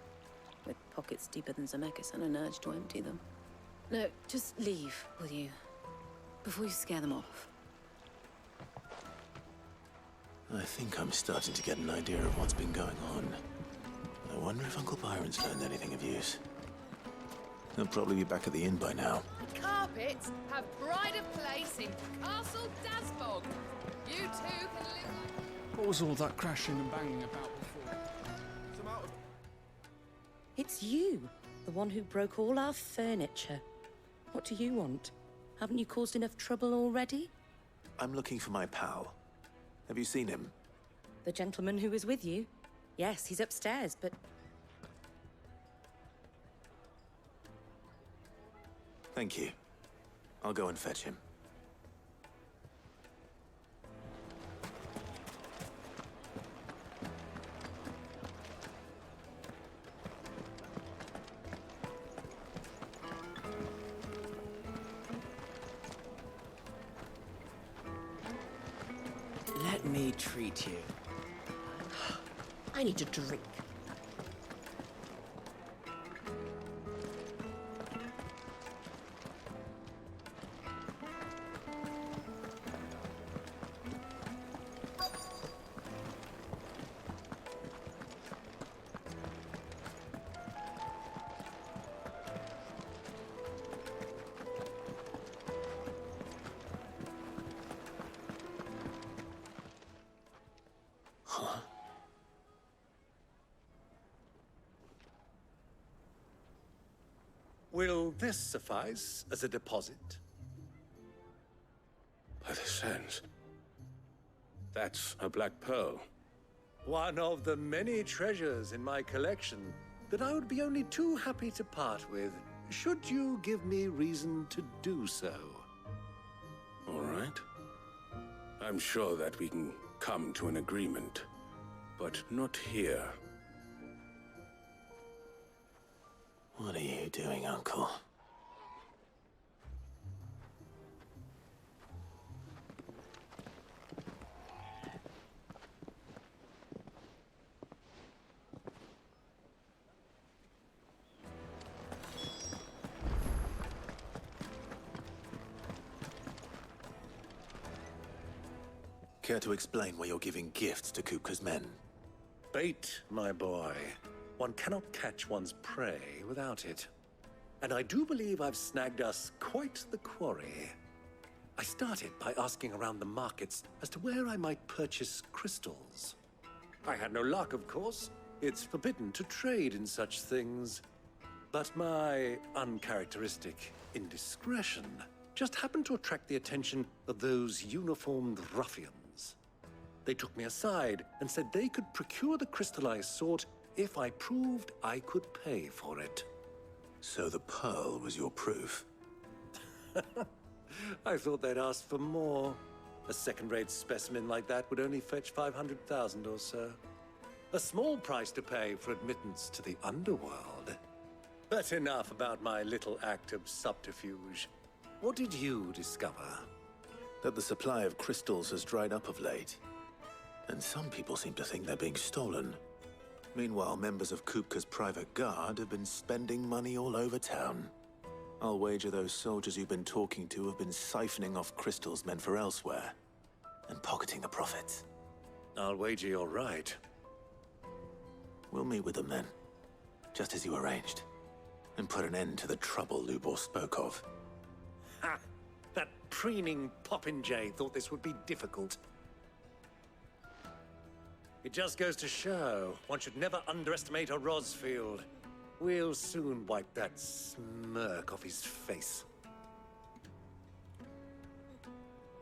with pockets deeper than Zemeckis and an urge to empty them. No, just leave, will you? Before you scare them off. I think I'm starting to get an idea of what's been going on. I wonder if Uncle Byron's learned anything of use. He'll probably be back at the inn by now. Carpets have pride of place in Castle Dasbog. You two can live. What was all that crashing and banging about before? It's you, the one who broke all our furniture. What do you want? Haven't you caused enough trouble already? I'm looking for my pal. Have you seen him? The gentleman who was with you? Yes, he's upstairs, but... Thank you. I'll go and fetch him. Let me treat you. I need a drink. Will this suffice as a deposit? By the sands. That's a black pearl. One of the many treasures in my collection that I would be only too happy to part with, should you give me reason to do so. All right. I'm sure that we can come to an agreement, but not here. What are you doing, Uncle? Care to explain why you're giving gifts to Kupka's men? Bait, my boy. One cannot catch one's prey without it. And I do believe I've snagged us quite the quarry. I started by asking around the markets as to where I might purchase crystals. I had no luck, of course. It's forbidden to trade in such things. But my uncharacteristic indiscretion just happened to attract the attention of those uniformed ruffians. They took me aside and said they could procure the crystal I sought if I proved I could pay for it. So the pearl was your proof? I thought they'd ask for more. A second-rate specimen like that would only fetch 500,000 or so. A small price to pay for admittance to the underworld. But enough about my little act of subterfuge. What did you discover? That the supply of crystals has dried up of late. And some people seem to think they're being stolen. Meanwhile, members of Kupka's private guard have been spending money all over town. I'll wager those soldiers you've been talking to have been siphoning off crystals meant for elsewhere, and pocketing the profits. I'll wager you're right. We'll meet with them then, just as you arranged, and put an end to the trouble Lubor spoke of. Ha! That preening popinjay thought this would be difficult. It just goes to show one should never underestimate a Rosfield. We'll soon wipe that smirk off his face.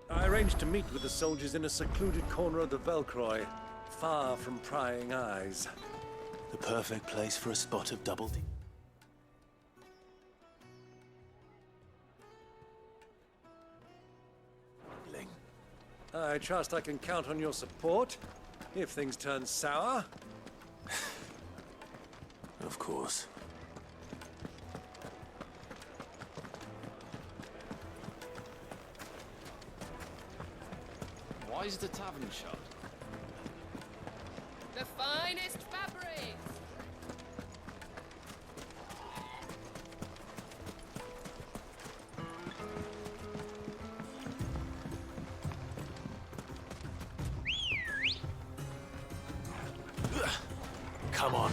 I arranged to meet with the soldiers in a secluded corner of the Velcroy, far from prying eyes. The perfect place for a spot of double deep. I trust I can count on your support if things turn sour. Of course. Why is the tavern shut? The finest fabrics! Come on.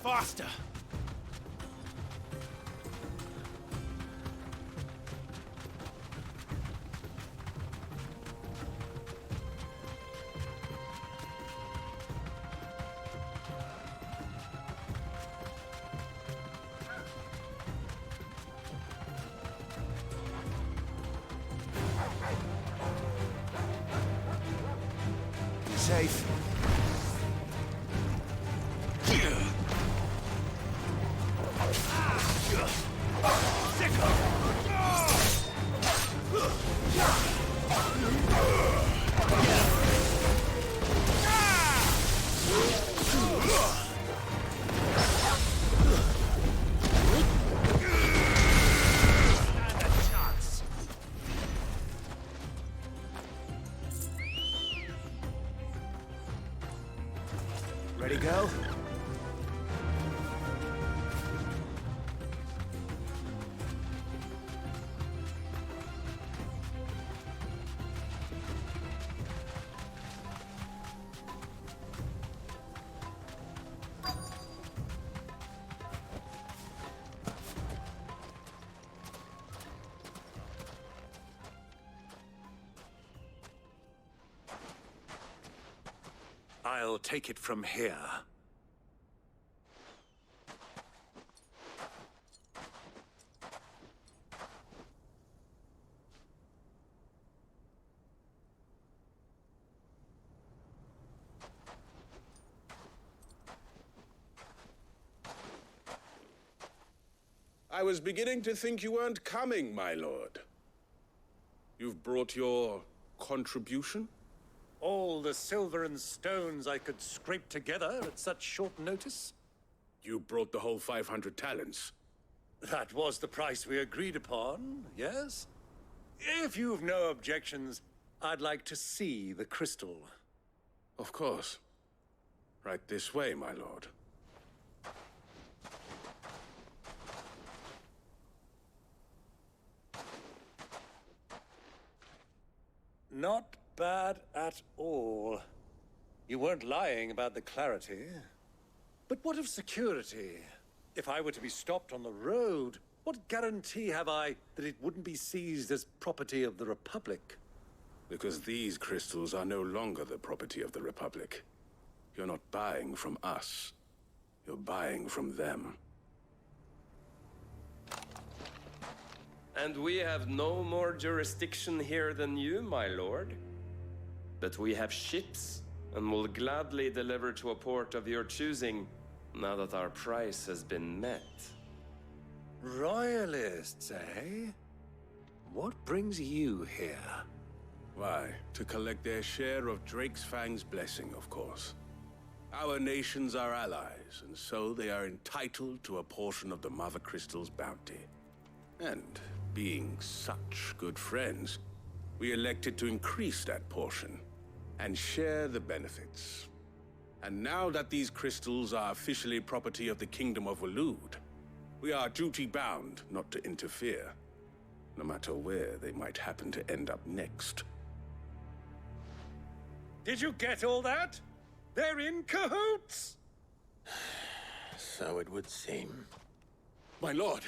Faster! Safe. Ready, go? I'll take it from here. I was beginning to think you weren't coming, my lord. You've brought your contribution? All the silver and stones I could scrape together at such short notice? You brought the whole 500 talents. That was the price we agreed upon, yes? If you've no objections, I'd like to see the crystal. Of course. Right this way, my lord. Not bad at all. You weren't lying about the clarity. But what of security? If I were to be stopped on the road, what guarantee have I that it wouldn't be seized as property of the Republic? Because these crystals are no longer the property of the Republic. You're not buying from us. You're buying from them. And we have no more jurisdiction here than you, my lord. But we have ships, and will gladly deliver to a port of your choosing, now that our price has been met. Royalists, eh? What brings you here? Why, to collect their share of Drake's Fang's blessing, of course. Our nations are allies, and so they are entitled to a portion of the Mother Crystal's bounty. And being such good friends, we elected to increase that portion and share the benefits. And now that these crystals are officially property of the Kingdom of Waloed, we are duty-bound not to interfere, no matter where they might happen to end up next. Did you get all that? They're in cahoots! So it would seem. My lord,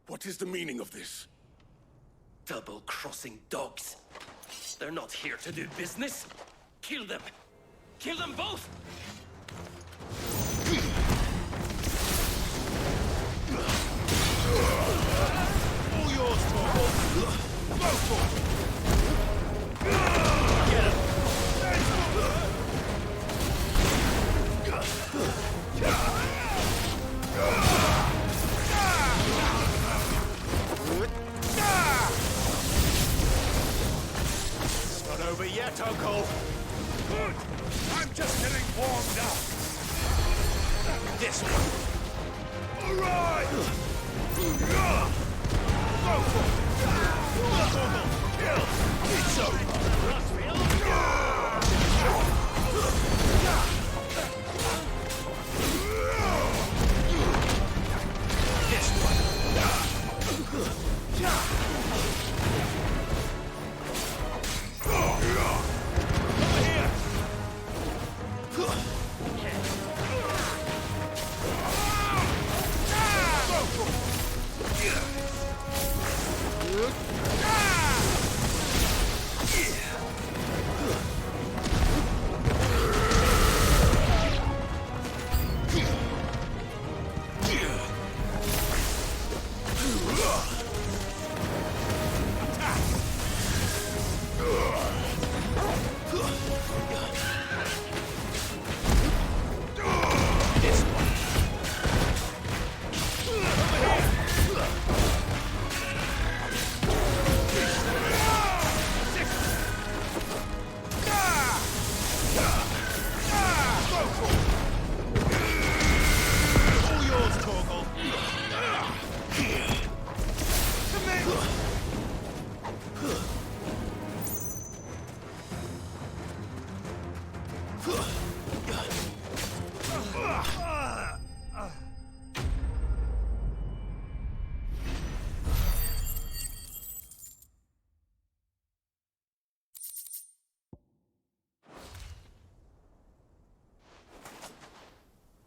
what is the meaning of this? Double-crossing dogs. They're not here to do business. Kill them. Kill them both! All yours, Torgal. Go for it! Get him! It's not over yet, Uncle. Good! I'm just getting warmed up. This one. All right! Go for it! Torgal, kill! It's over! This one.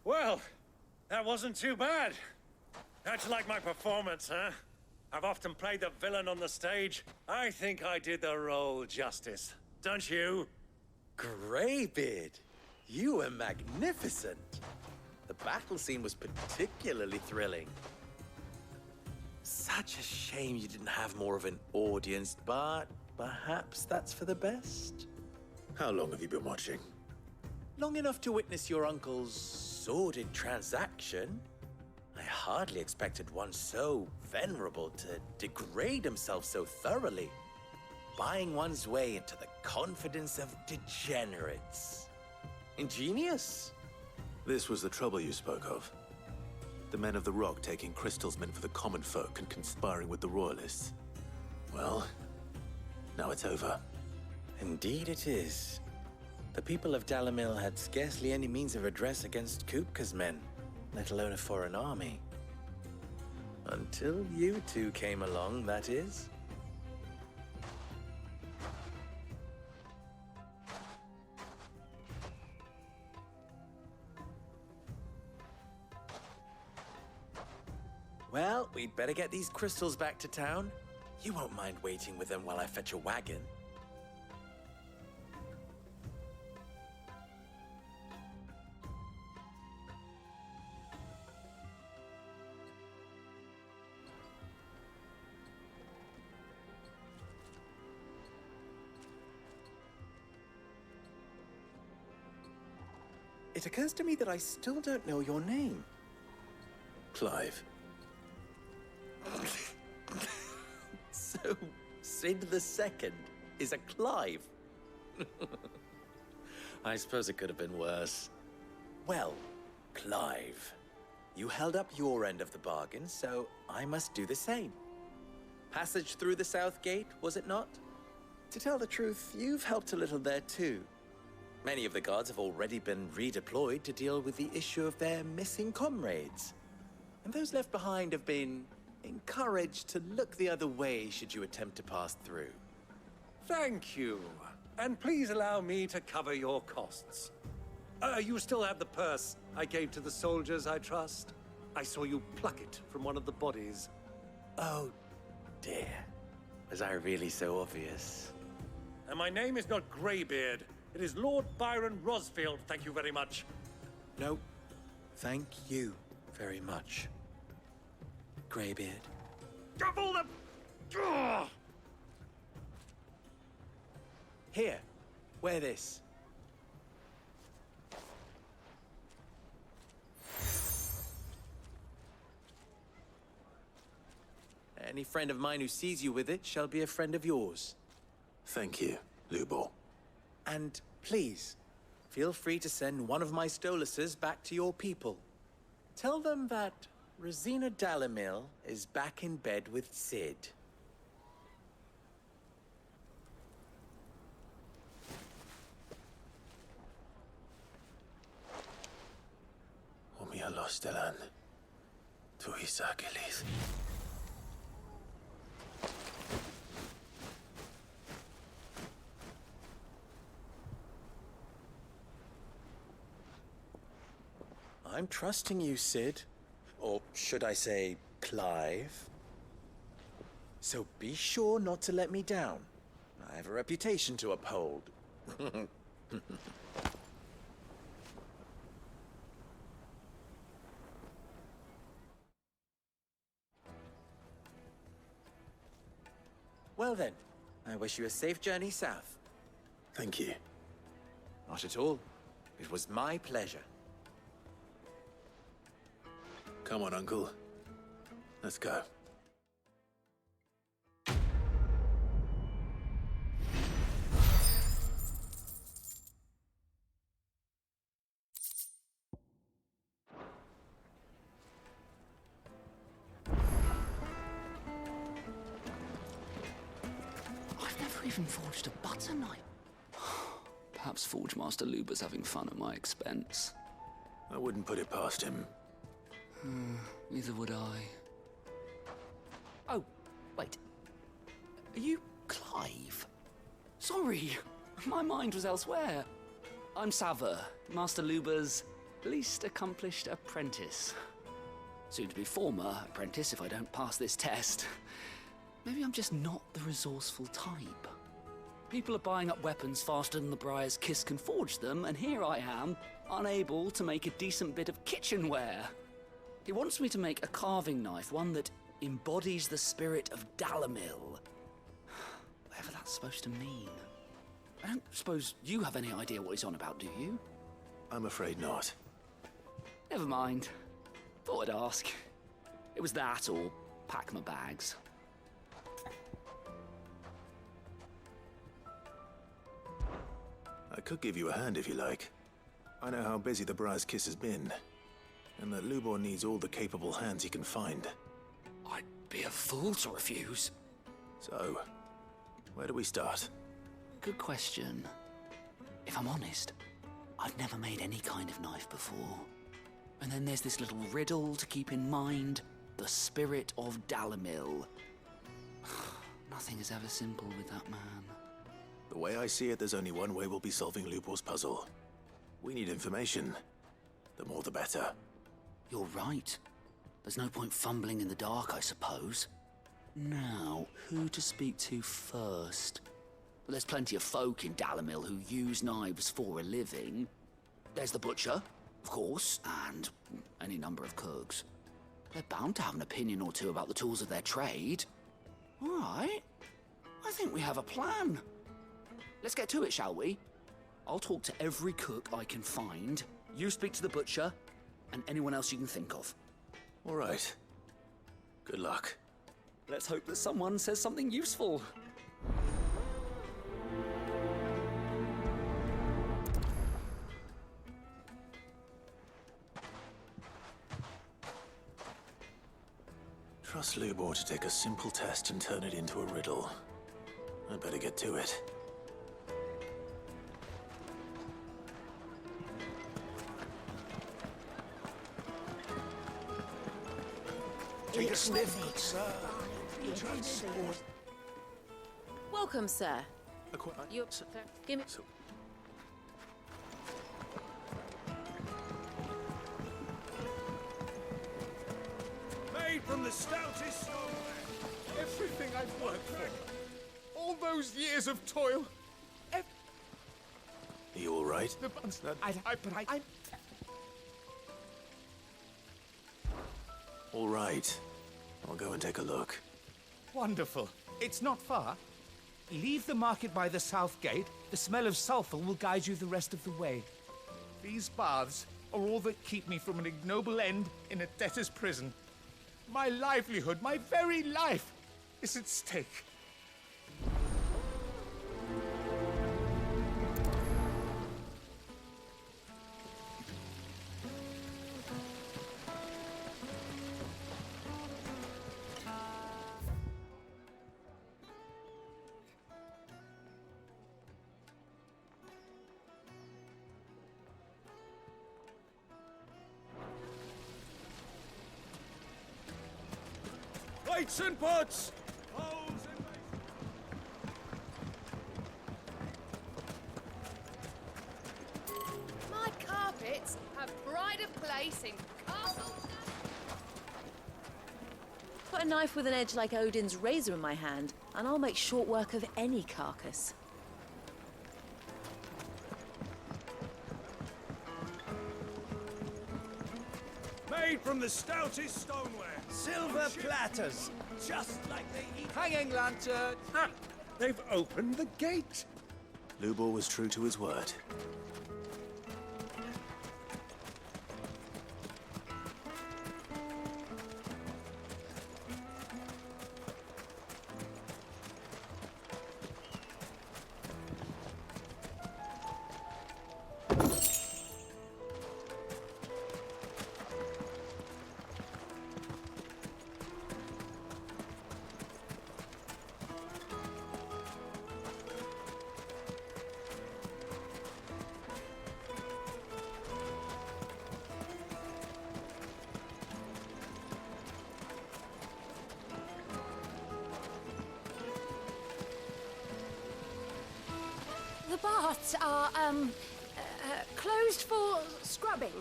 Well, that wasn't too bad. How'd you like my performance, huh? I've often played the villain on the stage. I think I did the role justice. Don't you? Greybeard, you were magnificent. The battle scene was particularly thrilling. Such a shame you didn't have more of an audience, but perhaps that's for the best. How long have you been watching? Long enough to witness your uncle's sordid transaction. I hardly expected one so venerable to degrade himself so thoroughly, buying one's way into the confidence of degenerates. Ingenious. This was the trouble you spoke of. The men of the Rock taking crystals meant for the common folk and conspiring with the Royalists. Well, now it's over. Indeed it is. The people of Dalimil had scarcely any means of redress against Kupka's men, let alone a foreign army. Until you two came along, that is. Well, we'd better get these crystals back to town. You won't mind waiting with them while I fetch a wagon. It occurs to me that I still don't know your name. Clive. So, Sid the Second is a Clive? I suppose it could have been worse. Well, Clive, You held up your end of the bargain, so I must do the same. Passage through the South Gate, was it not? To tell the truth, you've helped a little there too. Many of the guards have already been redeployed to deal with the issue of their missing comrades. And those left behind have been encouraged to look the other way should you attempt to pass through. Thank you. And please allow me to cover your costs. You still have the purse I gave to the soldiers, I trust? I saw you pluck it from one of the bodies. Oh, dear. Was I really so obvious? And my name is not Greybeard. It is Lord Byron Rosfield, thank you very much. No, thank you very much, Greybeard. Double the... Ugh! Here, wear this. Any friend of mine who sees you with it shall be a friend of yours. Thank you, Lubor. And please, feel free to send one of my Stoluses back to your people. Tell them that Rosina Dalimil is back in bed with Cid. Omia Lostelan. Tuisa Kelith. I'm trusting you, Cid. Or should I say, Clive? So be sure not to let me down. I have a reputation to uphold. Well then, I wish you a safe journey south. Thank you. Not at all. It was my pleasure. Come on, Uncle. Let's go. I've never even forged a butter knife. Perhaps Forge Master Luber's having fun at my expense. I wouldn't put it past him. Neither would I. Oh, wait. Are you Clive? Sorry, my mind was elsewhere. I'm Sava, Master Luber's least accomplished apprentice. Soon to be former apprentice if I don't pass this test. Maybe I'm just not the resourceful type. People are buying up weapons faster than the Briar's Kiss can forge them, and here I am, unable to make a decent bit of kitchenware. He wants me to make a carving knife, one that embodies the spirit of Dalimil. Whatever that's supposed to mean. I don't suppose you have any idea what he's on about, do you? I'm afraid not. Never mind. Thought I'd ask. It was that or pack my bags. I could give you a hand if you like. I know how busy the Briar's Kiss has been, and that Lubor needs all the capable hands he can find. I'd be a fool to refuse. So, where do we start? Good question. If I'm honest, I've never made any kind of knife before. And then there's this little riddle to keep in mind. The spirit of Dalimil. Nothing is ever simple with that man. The way I see it, there's only one way we'll be solving Lubor's puzzle. We need information. The more the better. You're right. There's no point fumbling in the dark, I suppose. Now, who to speak to first? Well, there's plenty of folk in Dalimil who use knives for a living. There's the butcher, of course, and any number of cooks. They're bound to have an opinion or two about the tools of their trade. All right. I think we have a plan. Let's get to it, shall we? I'll talk to every cook I can find. You speak to the butcher, and anyone else you can think of. All right. Good luck. Let's hope that someone says something useful. Trust Lubor to take a simple test and turn it into a riddle. I better get to it. Take a sniff, good sir. Welcome, sir. You give me. Made from the stoutest stone. Everything I've worked for. All those years of toil. Are you all right? I'm... All right. I'll go and take a look. Wonderful. It's not far. Leave the market by the south gate. The smell of sulfur will guide you the rest of the way. These baths are all that keep me from an ignoble end in a debtor's prison. My livelihood, my very life, is at stake. Plates and pots! My carpets have pride of place in castle. Put a knife with an edge like Odin's razor in my hand, and I'll make short work of any carcass. Made from the stoutest stoneware. Silver platters, just like they eat. hanging lanterns. Ha! They've opened the gate. Lubor was true to his word. The baths are, closed for scrubbing.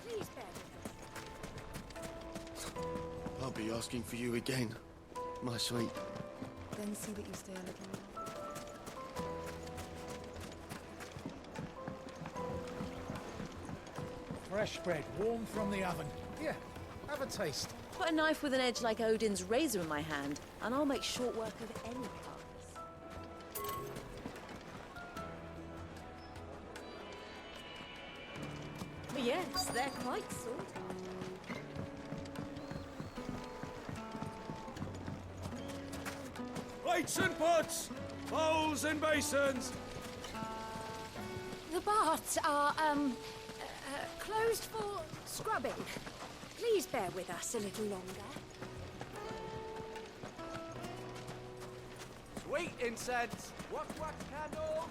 Please bear with I'll be asking for you again, my sweet. Then see that you stay a little longer. Fresh bread, warm from the oven. Here, have a taste. Put a knife with an edge like Odin's razor in my hand, and I'll make short work of any carcass. Yes, they're quite sorted. Plates and pots! Bowls and basins! The baths are, closed for scrubbing. Please bear with us a little longer. Sweet incense. Wax candle.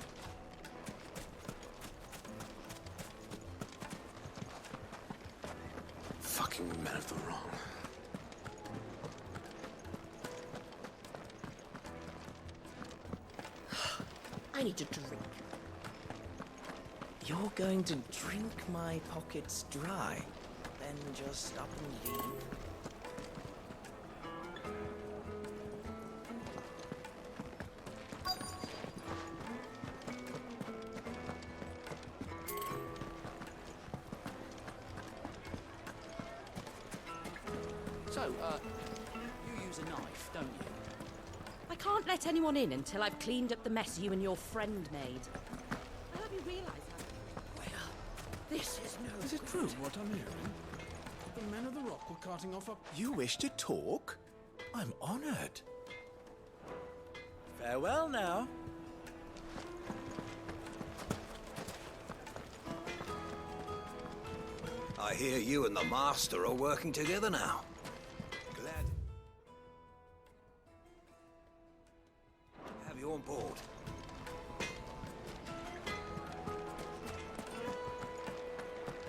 Fucking men of the wrong. I need a drink. You're going to drink my pockets dry, then just up and leave? So, you use a knife, don't you? I can't let anyone in until I've cleaned up the mess you and your friend made. I hope you realise that. This is no Is it true what I'm hearing? The men of the rock were carting off a... You wish to talk? I'm honored. Farewell now. I hear you and the Master are working together now. Glad. on board.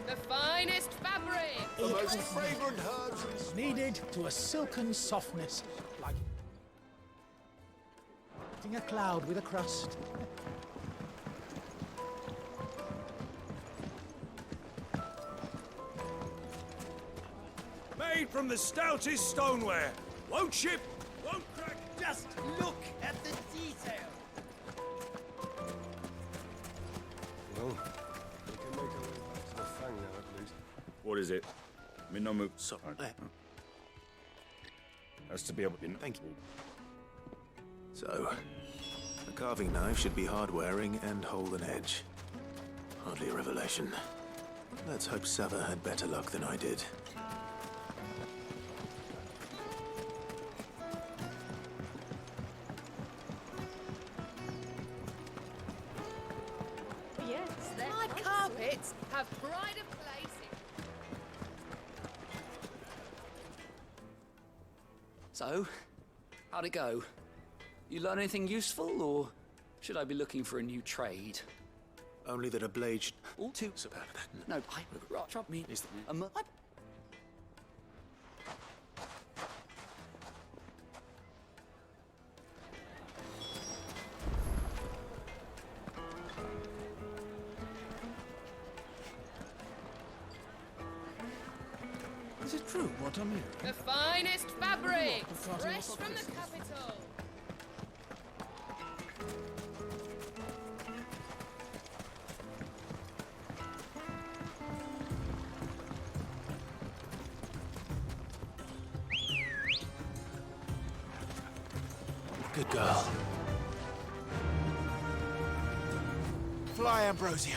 The finest fabric! The most fragrant herbs and Kneaded to a silken softness, like a cloud with a crust. made from the stoutest stoneware. Won't chip, won't crack. Just look at the detail. Well, we can make our way back to the Fang now, at least. What is it? Minomu. Sorry. Has to be able to. Thank you. So, a carving knife should be hard-wearing and hold an edge. Hardly a revelation. Let's hope Sava had better luck than I did. Yes, my carpets have pride of place. So, how'd it go? You learn anything useful, or should I be looking for a new trade? Only that a blade All too... No, drop me. Is it true what I'm hearing? The finest fabric, fresh from the capital. Good girl. Fly, Ambrosia.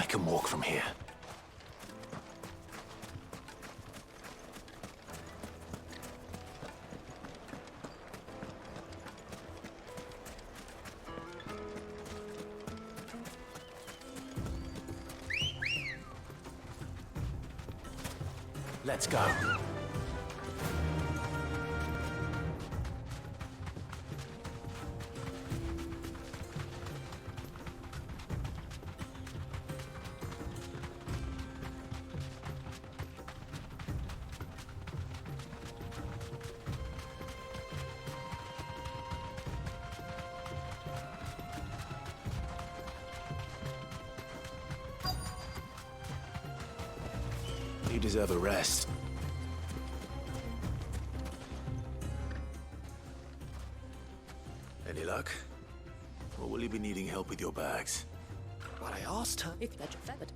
I can walk from here. Let's go. You deserve a rest. Any luck? Or will you be needing help with your bags? But I asked her if that feathered.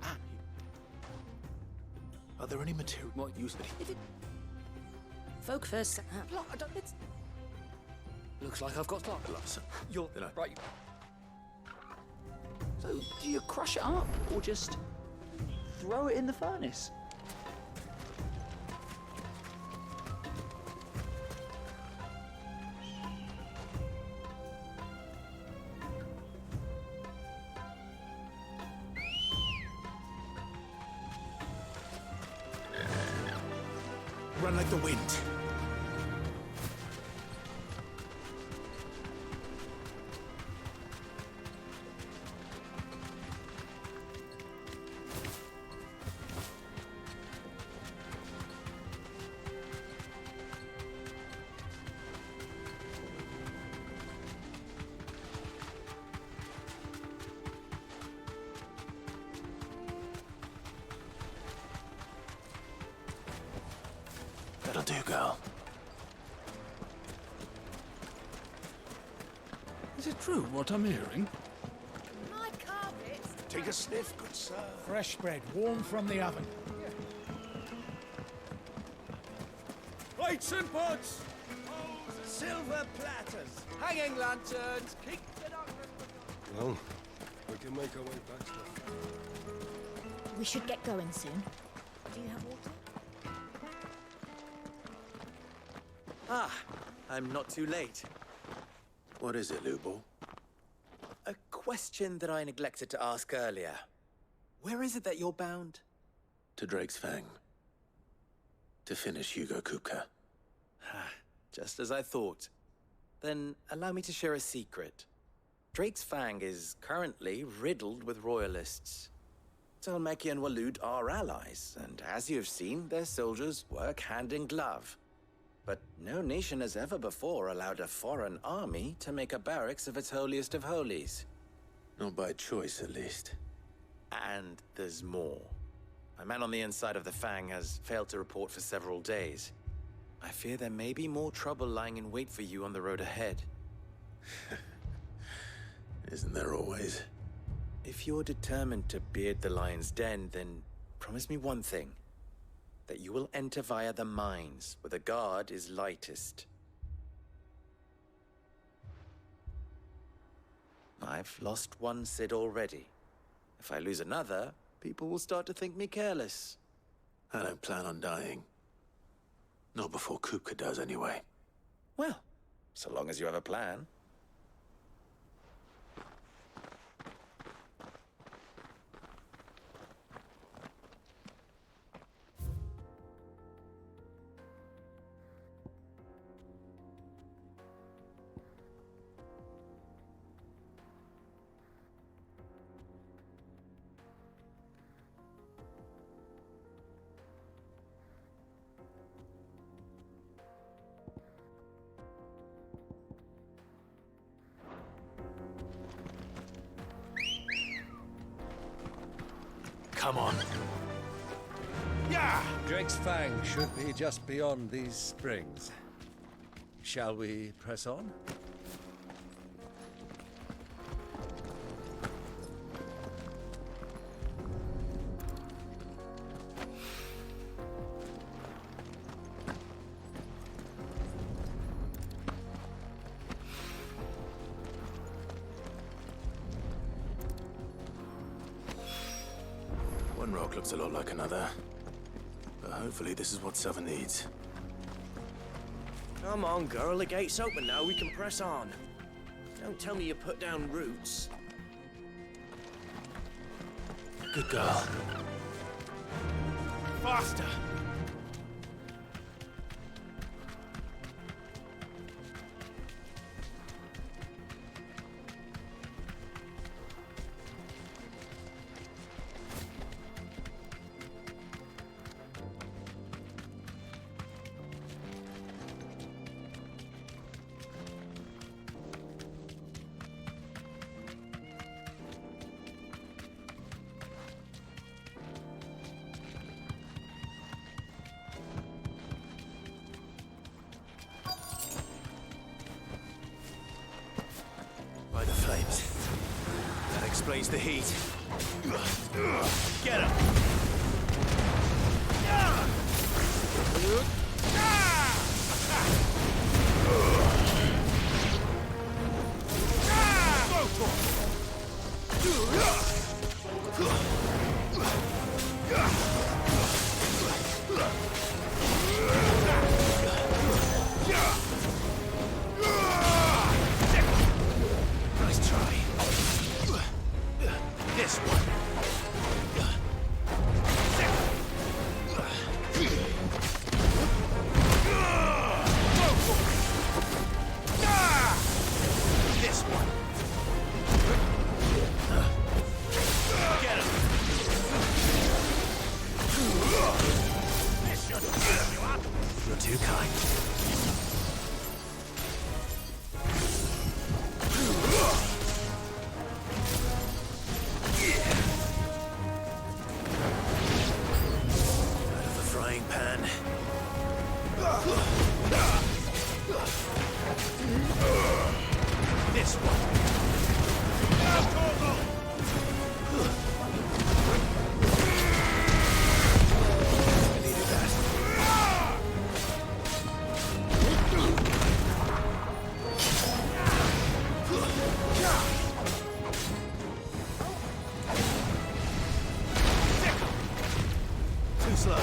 Are there any material more useful? Folk first. Looks like I've got lots. You're Did I? right. So, do you crush it up, or just throw it in the furnace? run like the wind. That'll do, girl. Is it true what I'm hearing? My carpets. Take a sniff, good sir. Fresh bread, warm from the oven. Plates and pots! Silver platters, hanging lanterns, keep it up. Well, we can make our way back to the... We should get going soon. Do you have water? Ah, I'm not too late. What is it, Lubo? A question that I neglected to ask earlier. Where is it that you're bound? To Drake's Fang. To finish Hugo Kupka. Just as I thought. Then allow me to share a secret. Drake's Fang is currently riddled with royalists. Talmeki and Walud are allies, and as you've seen, their soldiers work hand in glove. But no nation has ever before allowed a foreign army to make a barracks of its holiest of holies. Not by choice, at least. And there's more. A man on the inside of the Fang has failed to report for several days. I fear there may be more trouble lying in wait for you on the road ahead. Isn't there always? If you're determined to beard the lion's den, then promise me one thing. That you will enter via the mines, where the guard is lightest. I've lost one Cid already. If I lose another, people will start to think me careless. I don't plan on dying. Not before Kupka does, anyway. Well, so long as you have a plan. Come on. Yeah! Drake's Fang should be just beyond these springs. Shall we press on? One rock looks a lot like another. But hopefully this is what Sava needs. Come on, girl. The gate's open now. We can press on. Don't tell me you put down roots. Good girl. Faster! By the flames. That explains the heat. Get him! Nice try. This one. slow.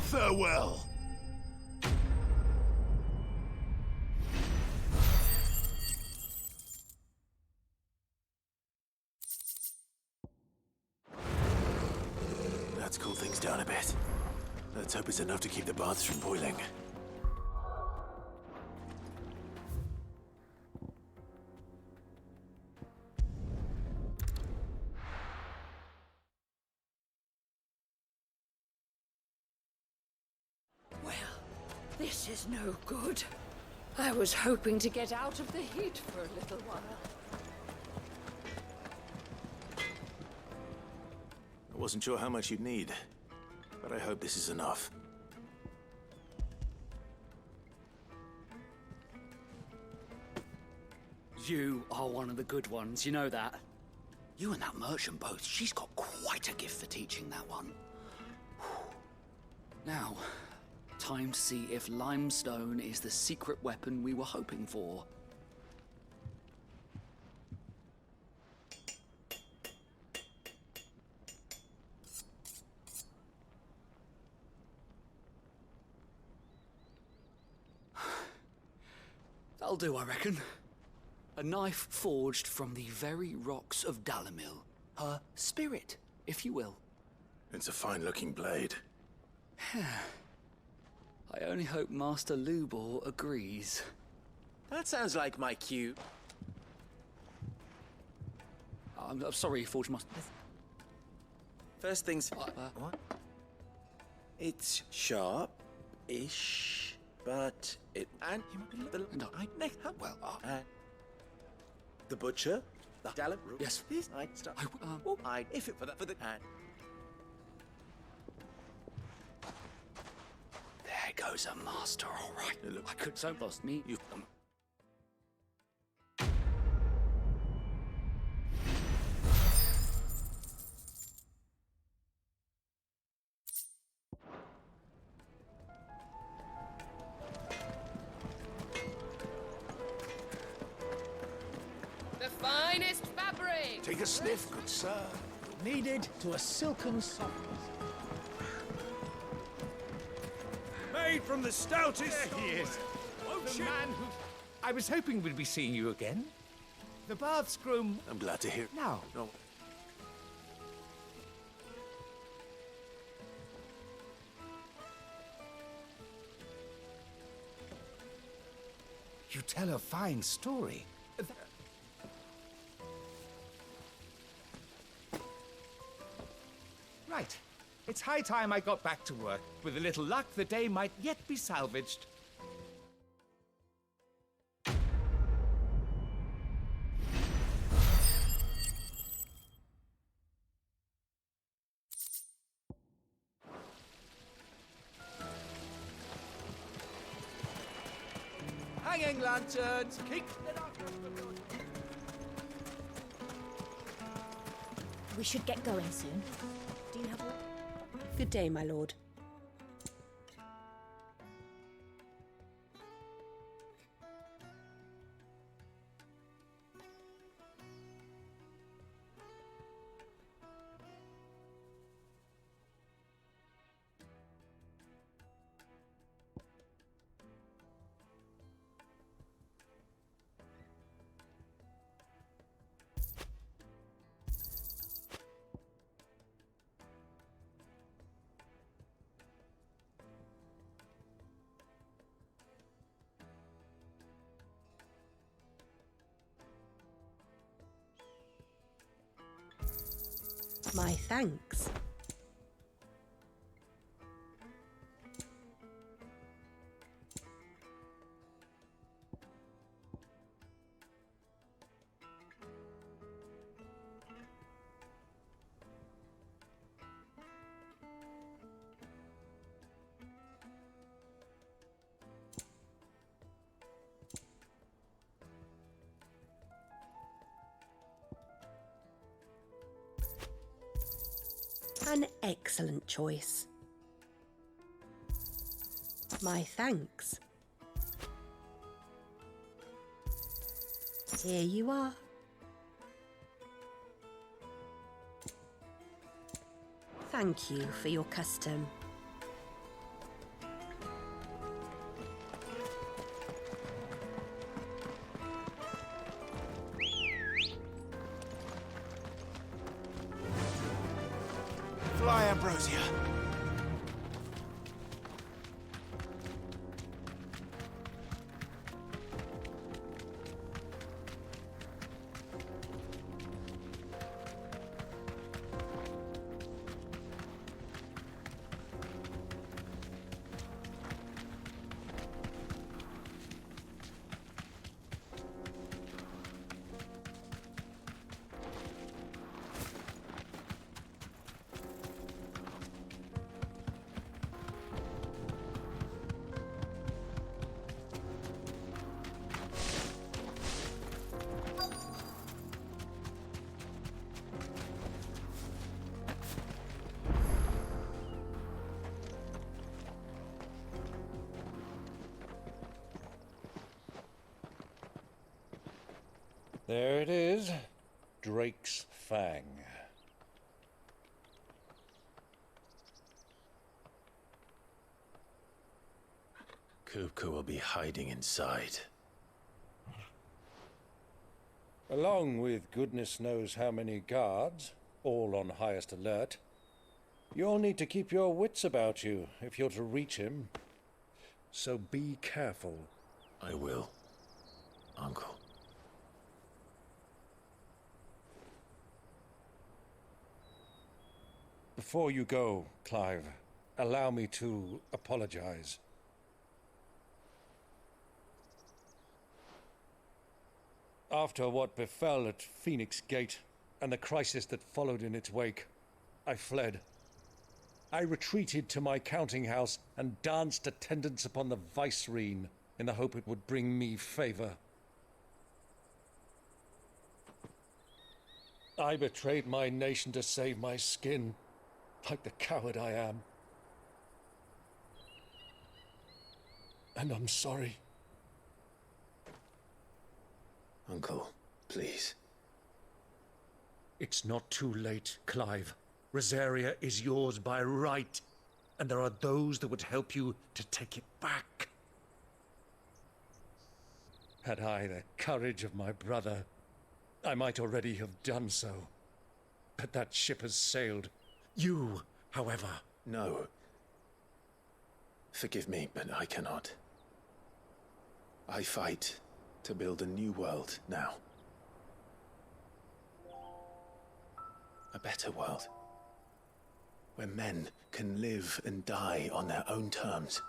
Farewell. Let's cool things down a bit. Let's hope it's enough to keep the baths from boiling. Well, this is no good. I was hoping to get out of the heat for a little while. I wasn't sure how much you'd need, but I hope this is enough. You are one of the good ones, you know that. You and that merchant both, she's got quite a gift for teaching that one. Now, time to see if limestone is the secret weapon we were hoping for. That'll do, I reckon. A knife forged from the very rocks of Dalimil. Her spirit, if you will. It's a fine-looking blade. I only hope Master Lubor agrees. That sounds like my cue. I'm sorry, Forge Master. First things what? It's sharp-ish, but it and the butcher, the Dalim. Yes. I start. I if it for the and. There goes a master, all right. Look, I could so lost me. You. The finest fabric! Take a sniff, good sir. Kneaded to a silken softness. Made from the stoutest. There he is. The man who... I was hoping we'd be seeing you again. The bath's groom... I'm glad to hear. Now. No. You tell a fine story. Right. It's high time I got back to work. With a little luck, the day might yet be salvaged. Hanging lanterns, keep... We should get going soon. Do you have a... Good day, my lord. My thanks. An excellent choice. My thanks. Here you are. Thank you for your custom. Fly, Ambrosia. There it is. Drake's Fang. Kupka will be hiding inside. Along with goodness knows how many guards, all on highest alert. You'll need to keep your wits about you if you're to reach him. So be careful. I will, Uncle. Before you go, Clive, allow me to apologize. After what befell at Phoenix Gate and the crisis that followed in its wake, I fled. I retreated to my counting house and danced attendance upon the Vicereine in the hope it would bring me favor. I betrayed my nation to save my skin, like the coward I am. And I'm sorry. Uncle, please. It's not too late, Clive. Rosaria is yours by right, and there are those that would help you to take it back. Had I the courage of my brother, I might already have done so. But that ship has sailed. You, however... No. Forgive me, but I cannot. I fight to build a new world now. A better world. Where men can live and die on their own terms.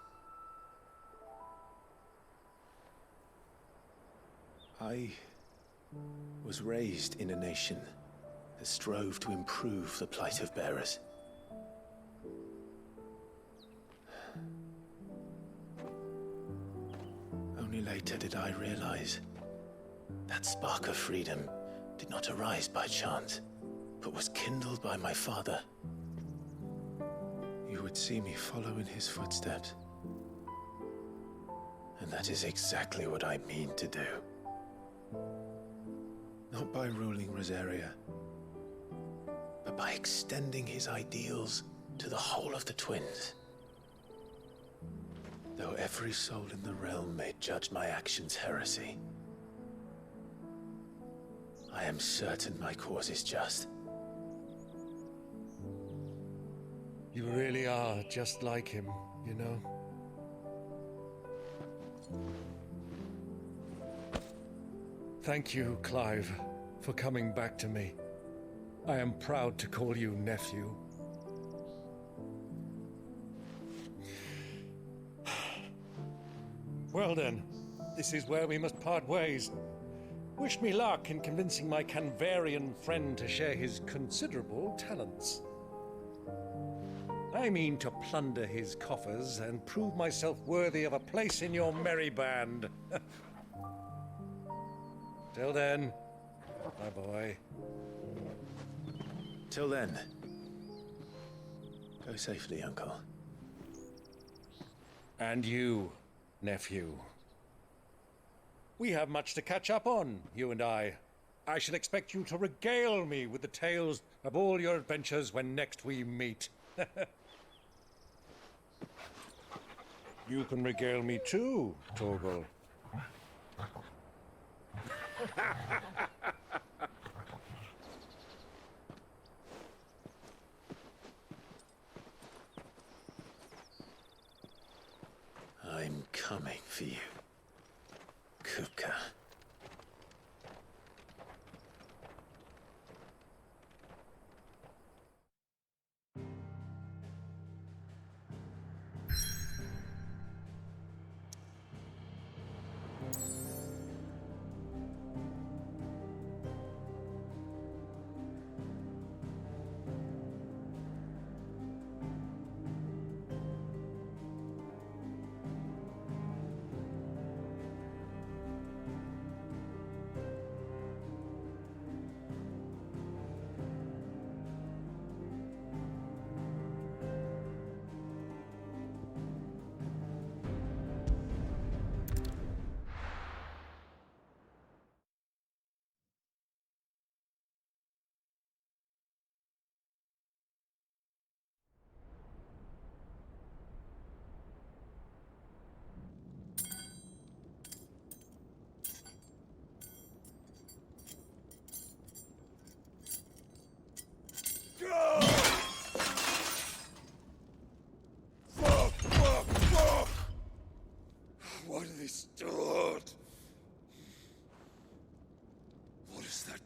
I was raised in a nation that strove to improve the plight of bearers. Only later did I realize that spark of freedom did not arise by chance, but was kindled by my father. You would see me follow in his footsteps. And that is exactly what I mean to do. Not by ruling Rosaria, but by extending his ideals to the whole of the Twins. Though every soul in the realm may judge my actions heresy, I am certain my cause is just. You really are just like him, you know? Thank you, Clive, for coming back to me. I am proud to call you nephew. Well then, this is where we must part ways. Wish me luck in convincing my Canvarian friend to share his considerable talents. I mean to plunder his coffers and prove myself worthy of a place in your merry band. Till then, my boy. Till then, go safely, Uncle. And you, nephew. We have much to catch up on, you and I. I shall expect you to regale me with the tales of all your adventures when next we meet. You can regale me too, Torgal. I'm coming for you, Kupka. What are they start? What has that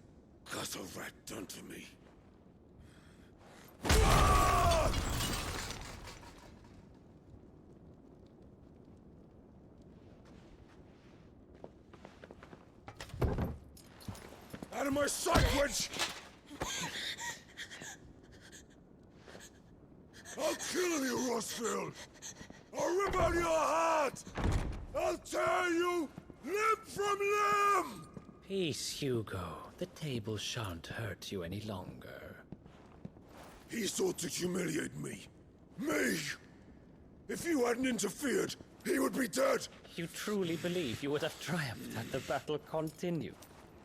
gutter rat done to me? Out of my sight, wench! I'll kill you, Rossfield! I'll rip out your heart! I'll tear you limb from limb! Peace, Hugo. The table shan't hurt you any longer. He sought to humiliate me. Me! If you hadn't interfered, he would be dead! You truly believe you would have triumphed had the battle continued?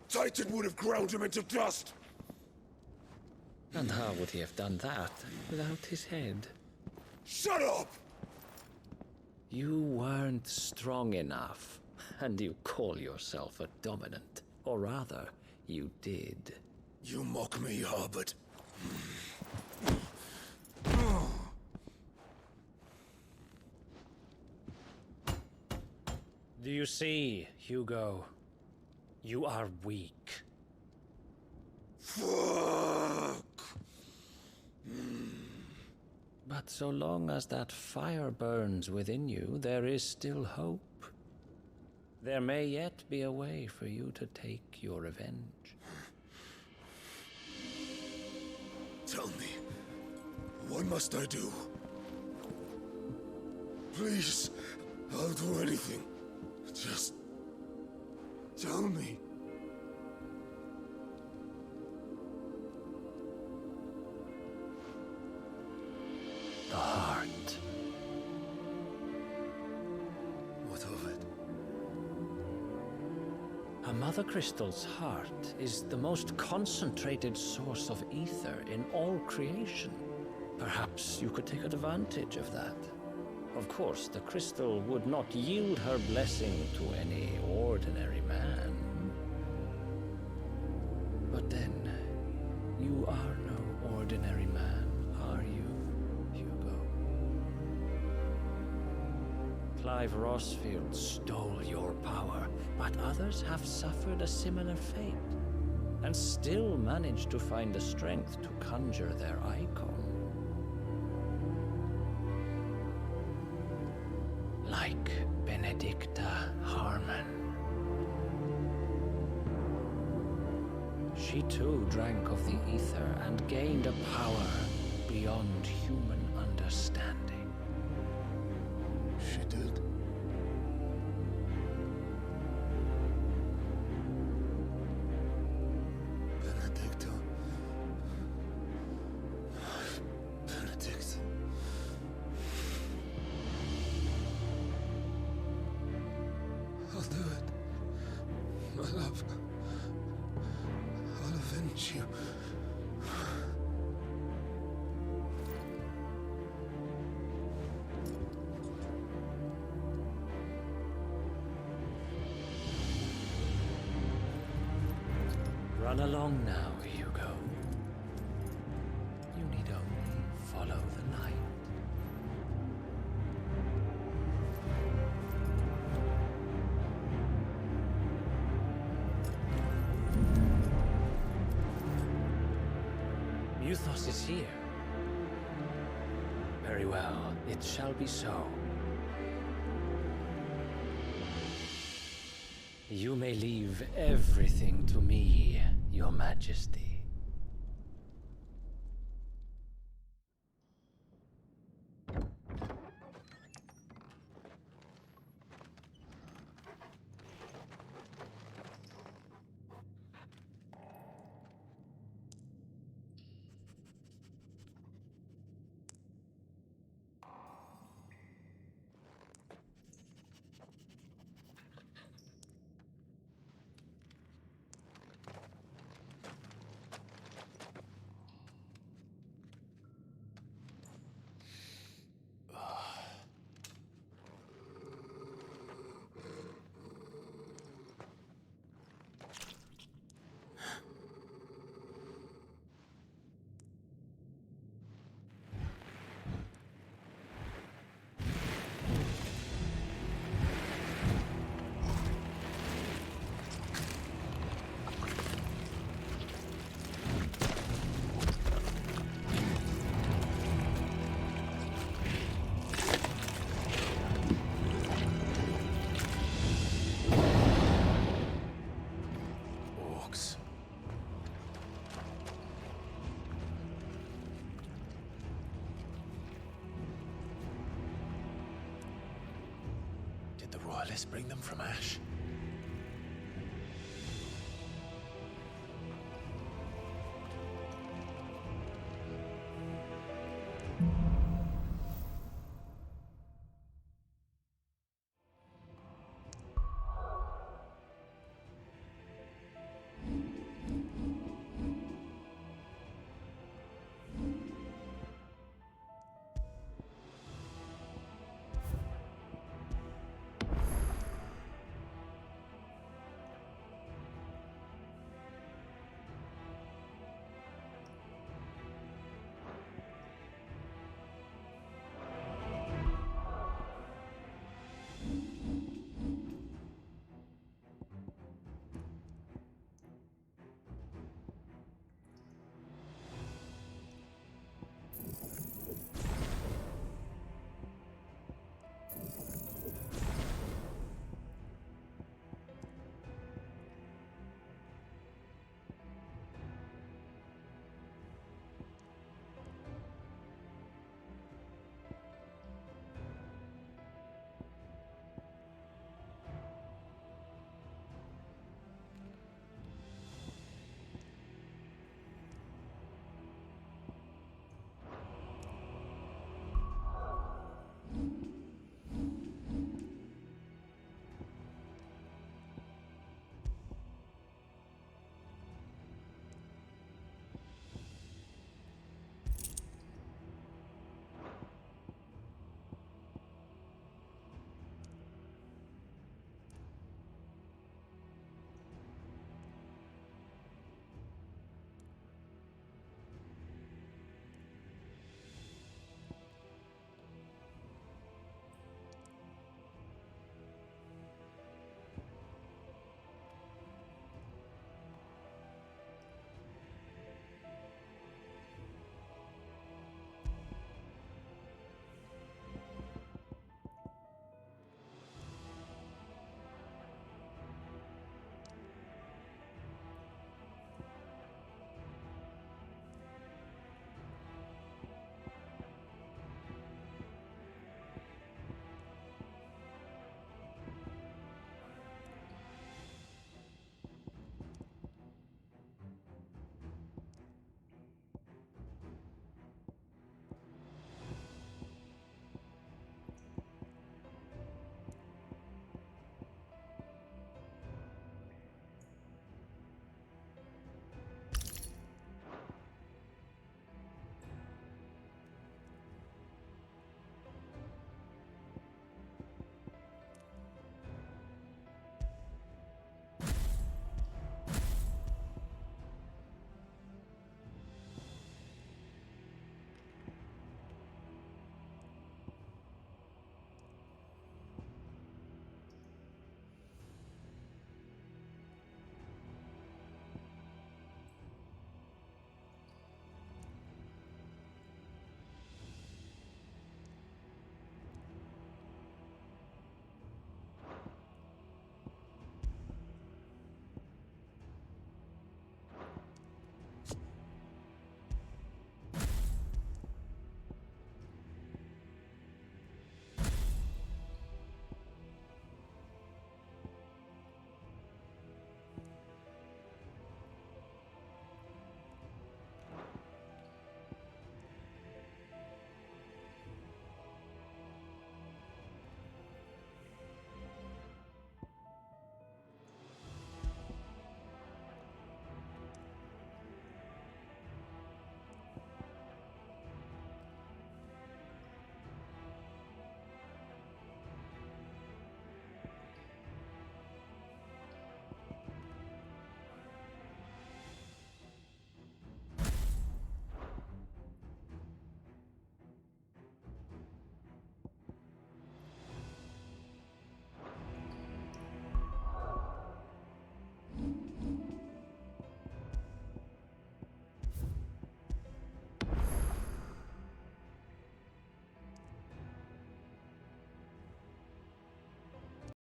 Titan would have ground him into dust! And how would he have done that without his head? Shut up! You weren't strong enough, and you call yourself a dominant. Or rather, you did. You mock me, Harbert. Do you see, Hugo? You are weak. Fuck! But so long as that fire burns within you, there is still hope. There may yet be a way for you to take your revenge. Tell me, what must I do? Please, I'll do anything. Just tell me. The heart. What of it? A Mother Crystal's heart is the most concentrated source of ether in all creation. Perhaps you could take advantage of that. Of course, the crystal would not yield her blessing to any ordinary man. But then, you are no ordinary man, are you, Hugo? Clive Rossfield stole your power, but others have suffered a similar fate. and still managed to find the strength to conjure their icon. Like Benedicta Harmon. She too drank of the ether and gained a power beyond human understanding. She did. Benedicta. Benedict. I'll do it. My love. I'll avenge you. Run along now, Hugo. You need only follow the light. Muthos is here. Very well, it shall be so. You may leave everything to me, Your Majesty. Did the Royalists bring them from Ash?